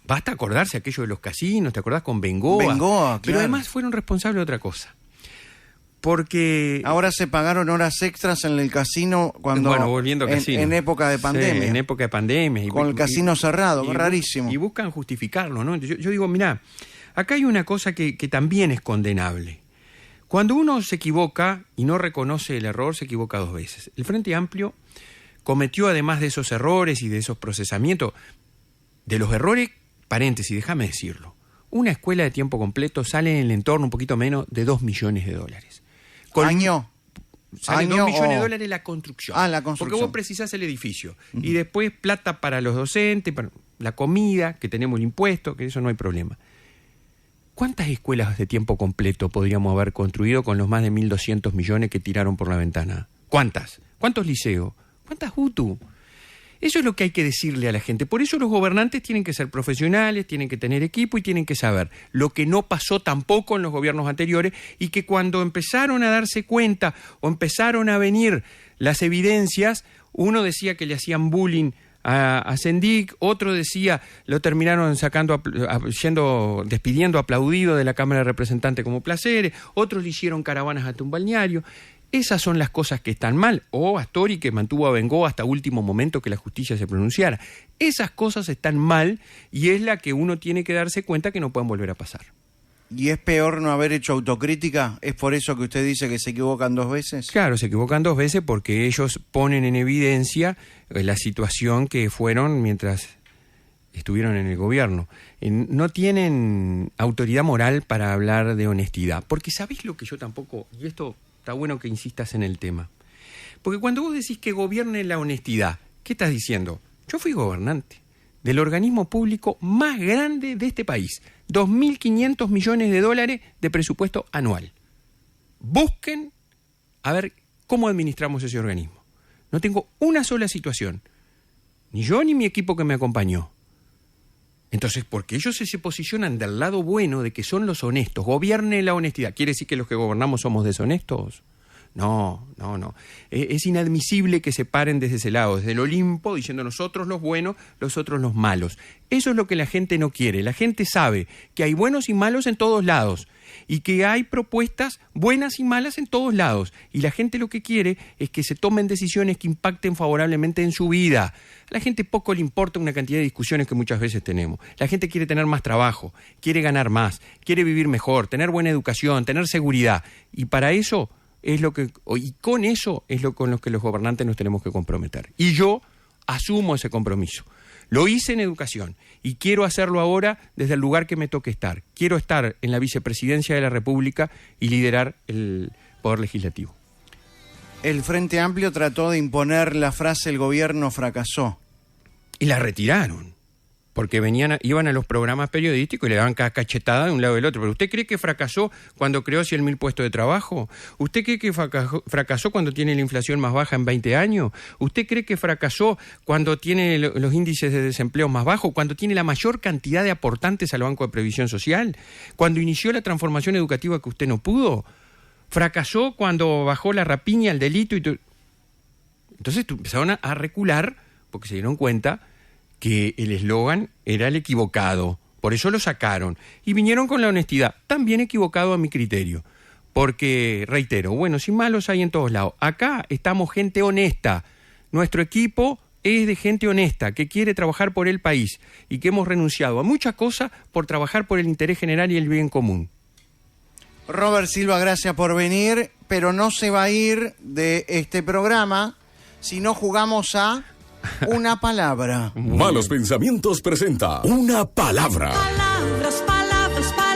Basta acordarse aquello de los casinos, ¿te acordás con Bengoa? Bengoa, claro. Pero además fueron responsables de otra cosa. Porque... Ahora se pagaron horas extras en el casino cuando... Bueno, volviendo a casino. En época de pandemia. Sí, en época de pandemia. Con el casino cerrado, rarísimo. Y buscan justificarlo, ¿no? Yo digo, mirá, acá hay una cosa que también es condenable. Cuando uno se equivoca y no reconoce el error, se equivoca 2 veces. El Frente Amplio cometió, además de esos errores y de esos procesamientos, de los errores, paréntesis, déjame decirlo, una escuela de tiempo completo sale en el entorno un poquito menos de $2 millones. ¿Año? Sale $2 millones de dólares la construcción. La construcción. Porque vos precisás el edificio. Y después plata para los docentes, para la comida, que tenemos el impuesto, que eso no hay problema. ¿Cuántas escuelas de tiempo completo podríamos haber construido con los más de 1.200 millones que tiraron por la ventana? ¿Cuántas? ¿Cuántos liceos? ¿Cuántas UTU? Eso es lo que hay que decirle a la gente. Por eso los gobernantes tienen que ser profesionales, tienen que tener equipo y tienen que saber lo que no pasó tampoco en los gobiernos anteriores, y que cuando empezaron a darse cuenta o empezaron a venir las evidencias, uno decía que le hacían bullying a Sendic, otro decía, lo terminaron sacando, despidiendo aplaudido de la Cámara de Representantes como Placeres, otros le hicieron caravanas hasta un balneario. Esas son las cosas que están mal. O Astori, que mantuvo a Bengoa hasta último momento que la justicia se pronunciara. Esas cosas están mal y es la que uno tiene que darse cuenta que no pueden volver a pasar. ¿Y es peor no haber hecho autocrítica? ¿Es por eso que usted dice que se equivocan 2 veces? Claro, se equivocan 2 veces porque ellos ponen en evidencia la situación que fueron mientras estuvieron en el gobierno. No tienen autoridad moral para hablar de honestidad. Porque ¿sabés lo que yo tampoco... Y esto está bueno que insistas en el tema. Porque cuando vos decís que gobierne la honestidad, ¿qué estás diciendo? Yo fui gobernante del organismo público más grande de este país. 2.500 millones de dólares de presupuesto anual. Busquen a ver cómo administramos ese organismo. No tengo una sola situación, ni yo ni mi equipo que me acompañó. Entonces, porque ellos se posicionan del lado bueno de que son los honestos, gobierne la honestidad, ¿quiere decir que los que gobernamos somos deshonestos? No. Es inadmisible que se paren desde ese lado, desde el Olimpo, diciendo nosotros los buenos, los otros los malos. Eso es lo que la gente no quiere. La gente sabe que hay buenos y malos en todos lados y que hay propuestas buenas y malas en todos lados. Y la gente lo que quiere es que se tomen decisiones que impacten favorablemente en su vida. A la gente poco le importa una cantidad de discusiones que muchas veces tenemos. La gente quiere tener más trabajo, quiere ganar más, quiere vivir mejor, tener buena educación, tener seguridad. Y para eso... y con eso es con lo que los gobernantes nos tenemos que comprometer. Y yo asumo ese compromiso. Lo hice en educación y quiero hacerlo ahora desde el lugar que me toque estar. Quiero estar en la vicepresidencia de la República y liderar el Poder Legislativo. El Frente Amplio trató de imponer la frase "el gobierno fracasó". Y la retiraron. Porque iban a los programas periodísticos y le daban cada cachetada de un lado del otro. ¿Pero usted cree que fracasó cuando creó 100.000 puestos de trabajo? ¿Usted cree que fracasó cuando tiene la inflación más baja en 20 años? ¿Usted cree que fracasó cuando tiene los índices de desempleo más bajos? ¿Cuando tiene la mayor cantidad de aportantes al Banco de Previsión Social? ¿Cuando inició la transformación educativa que usted no pudo? ¿Fracasó cuando bajó la rapiña, el delito? Entonces empezaron a recular porque se dieron cuenta que el eslogan era el equivocado, por eso lo sacaron. Y vinieron con la honestidad, también equivocado a mi criterio. Porque, reitero, buenos y malos hay en todos lados. Acá estamos gente honesta. Nuestro equipo es de gente honesta, que quiere trabajar por el país y que hemos renunciado a muchas cosas por trabajar por el interés general y el bien común. Robert Silva, gracias por venir, pero no se va a ir de este programa si no jugamos a... una palabra. Malos Pensamientos presenta Una Palabra. Palabras, palabras, palabras.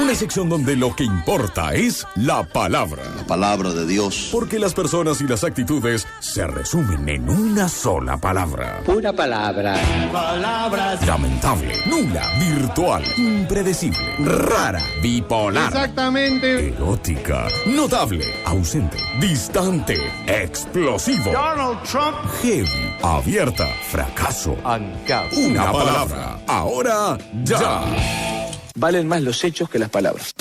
Una sección donde lo que importa es la palabra. La palabra de Dios. Porque las personas y las actitudes se resumen en una sola palabra. Una palabra. Palabras. Lamentable, nula, virtual, impredecible, rara, bipolar. Exactamente. Erótica, notable, ausente, distante, explosivo. Donald Trump. Heavy, abierta, fracaso. Una palabra. Ahora, ya. Valen más los hechos que las palabras.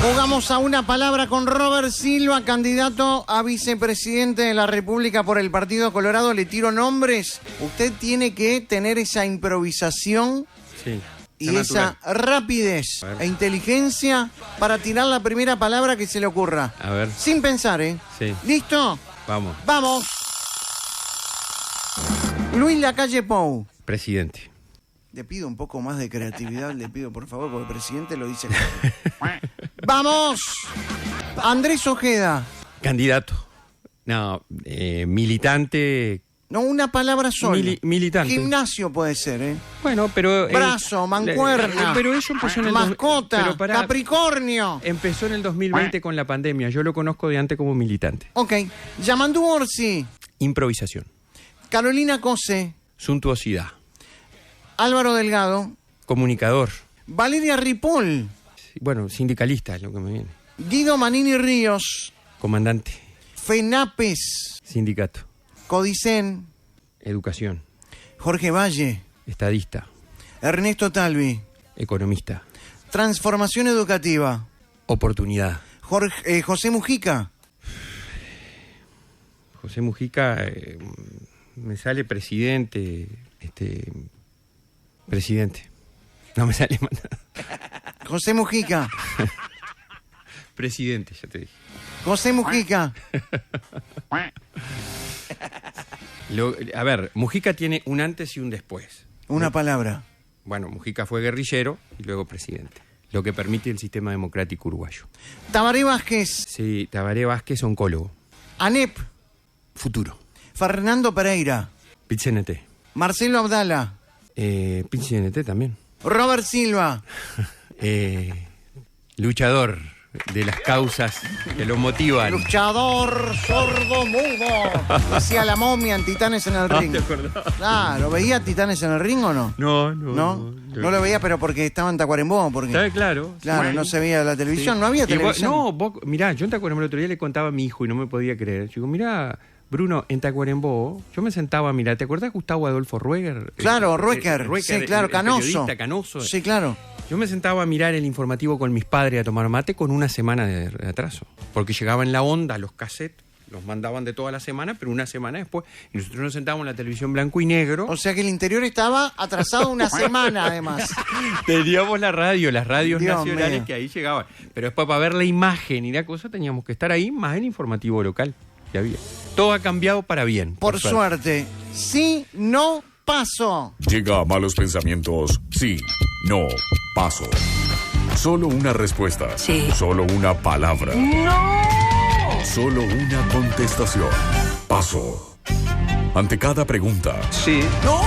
Jugamos a una palabra con Robert Silva, candidato a vicepresidente de la República por el Partido Colorado. Le tiro nombres. Usted tiene que tener esa improvisación Sí. y esa rapidez e inteligencia para tirar la primera palabra que se le ocurra. A ver. Sin pensar, ¿eh? Sí. ¿Listo? Vamos. Vamos. Luis Lacalle Pou. Presidente. Le pido un poco más de creatividad, le pido por favor, porque el presidente lo dice. ¡Vamos! Andrés Ojeda. Candidato. No, militante. No, una palabra sola. Militante. Gimnasio puede ser, ¿eh? Bueno, pero... Brazo, mancuerna. Pero eso empezó en el... mascota, pero pará, Capricornio. empezó en el 2020 con la pandemia. Yo lo conozco de antes como militante. Ok. Yamandú Orsi. Improvisación. Carolina Cose. Suntuosidad. Álvaro Delgado. Comunicador. Valeria Ripoll. Bueno, sindicalista es lo que me viene. Guido Manini Ríos. Comandante. FENAPES. Sindicato. Codicen. Educación. Jorge Valle. Estadista. Ernesto Talvi. Economista. Transformación educativa. Oportunidad. José Mujica. José Mujica, me sale presidente, presidente. No me sale más nada. José Mujica. Presidente, ya te dije. José Mujica. A ver, Mujica tiene un antes y un después. Una palabra. Bueno, Mujica fue guerrillero y luego presidente. Lo que permite el sistema democrático uruguayo. Tabaré Vázquez. Sí, Tabaré Vázquez, oncólogo. ANEP. Futuro. Fernando Pereira. PIT-CNT. Marcelo Abdala. PIT-CNT también. Robert Silva. Luchador de las causas que lo motivan. Luchador sordo mudo. Decía la momia en Titanes en el Ring. ¿Te acordás? Claro, ¿veía Titanes en el Ring o no? No. No lo veía, pero porque estaba en Tacuarembó. Porque... ¿Sabe? Claro. Claro, Sí. no se veía la televisión, Sí. no había Y vos- televisión. mirá, yo en Tacuarembó el otro día le contaba a mi hijo y no me podía creer. Yo digo, mirá, Bruno, en Tacuarembó, yo me sentaba a mirar. ¿Te acordás de Gustavo Adolfo Rueger? Claro, Ruecker. Sí, claro, Canoso. Periodista Canoso. Sí, claro. Yo me sentaba a mirar el informativo con mis padres a tomar mate con una semana de atraso. Porque llegaba en la onda los cassettes, los mandaban de toda la semana, pero una semana después. Y nosotros nos sentábamos en la televisión blanco y negro. O sea que el interior estaba atrasado una semana, además. Teníamos las radios Dios nacionales mío. que ahí llegaban. Pero después para ver la imagen y la cosa teníamos que estar ahí más el informativo local que había. Todo ha cambiado para bien. Por suerte. Sí, no, paso. Llega a malos pensamientos. Sí, no, paso. Solo una respuesta. Sí. Solo una palabra. ¡No! Solo una contestación. Paso. Ante cada pregunta. Sí. ¡No!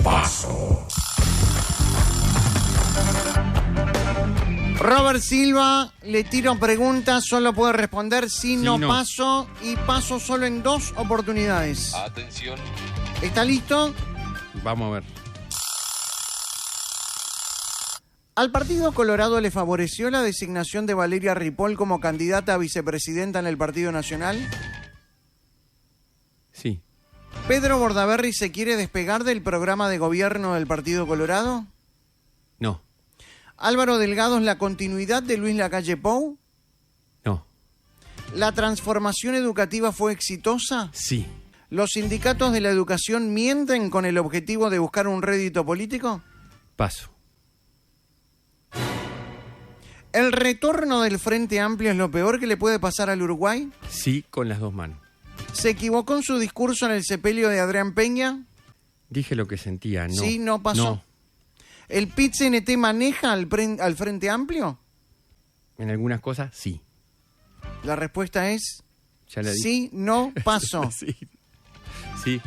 Paso. Robert Silva, le tiro preguntas, solo puede responder sí, no, no. paso, y paso solo en 2 oportunidades. Atención. ¿Está listo? Vamos a ver. ¿Al Partido Colorado le favoreció la designación de Valeria Ripoll como candidata a vicepresidenta en el Partido Nacional? Sí. ¿Pedro Bordaberry se quiere despegar del programa de gobierno del Partido Colorado? No. ¿Álvaro Delgado es la continuidad de Luis Lacalle Pou? No. ¿La transformación educativa fue exitosa? Sí. ¿Los sindicatos de la educación mienten con el objetivo de buscar un rédito político? Paso. ¿El retorno del Frente Amplio es lo peor que le puede pasar al Uruguay? Sí, con las dos manos. ¿Se equivocó en su discurso en el sepelio de Adrián Peña? Dije lo que sentía, no. Sí, no pasó. No. ¿El PIT-CNT maneja al Frente Amplio? En algunas cosas, sí. La respuesta es Ya la dije. sí, no, paso. Sí. Sí.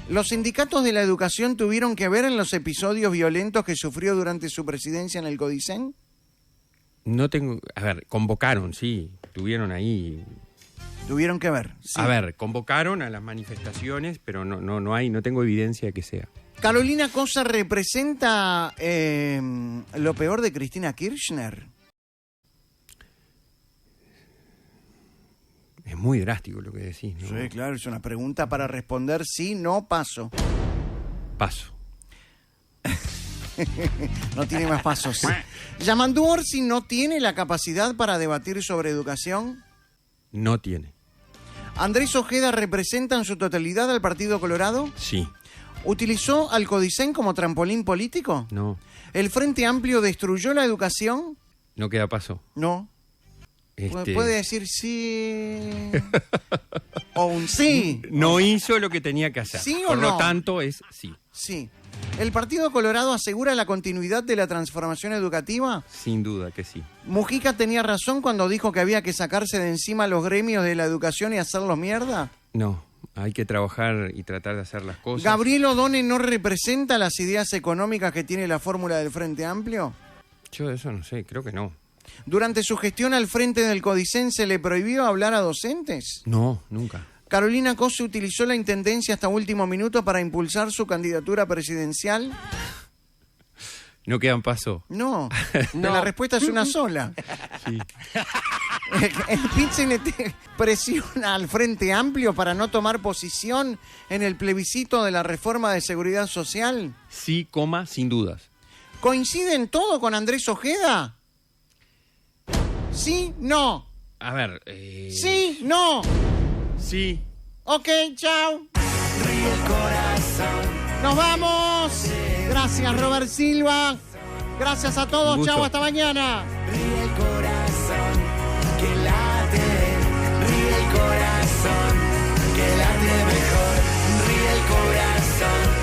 ¿Los sindicatos de la educación tuvieron que ver en los episodios violentos que sufrió durante su presidencia en el Codicen? No tengo... A ver, convocaron, sí. Estuvieron ahí... Tuvieron que ver. Sí. A ver, convocaron a las manifestaciones, pero no tengo evidencia de que sea. ¿Carolina Cosa representa lo peor de Cristina Kirchner? Es muy drástico lo que decís, ¿no? Sí, claro, es una pregunta para responder sí, no, paso. Paso. No tiene más pasos. ¿Yamandu Orsi no tiene la capacidad para debatir sobre educación? No tiene. ¿Andrés Ojeda representa en su totalidad al Partido Colorado? Sí. ¿Utilizó al Codicen como trampolín político? No. ¿El Frente Amplio destruyó la educación? No queda paso. No. Este, Puede decir sí o un sí. No hizo lo que tenía que hacer. ¿Sí o Por no? lo tanto, es sí. Sí. ¿El Partido Colorado asegura la continuidad de la transformación educativa? Sin duda que sí. ¿Mujica tenía razón cuando dijo que había que sacarse de encima los gremios de la educación y hacerlos mierda? No. Hay que trabajar y tratar de hacer las cosas. ¿Gabriel O'Donnell no representa las ideas económicas que tiene la fórmula del Frente Amplio? Yo de eso no sé, creo que no. ¿Durante su gestión al frente del Codicen se le prohibió hablar a docentes? No, nunca. ¿Carolina Cosa utilizó la intendencia hasta último minuto para impulsar su candidatura presidencial? No quedan paso. No, la respuesta es una sola. Sí. ¿El PIT-CNT presiona al Frente Amplio para no tomar posición en el plebiscito de la reforma de seguridad social? Sí, coma, sin dudas. ¿Coincide en todo con Andrés Ojeda? ¿Sí? ¿No? A ver. ¿Sí? ¿No? Sí. Ok, chao. Nos vamos. Gracias, Robert Silva. Gracias a todos. Un gusto. Chao, hasta mañana. Ríe el corazón, que corazón, que late mejor, ríe el corazón.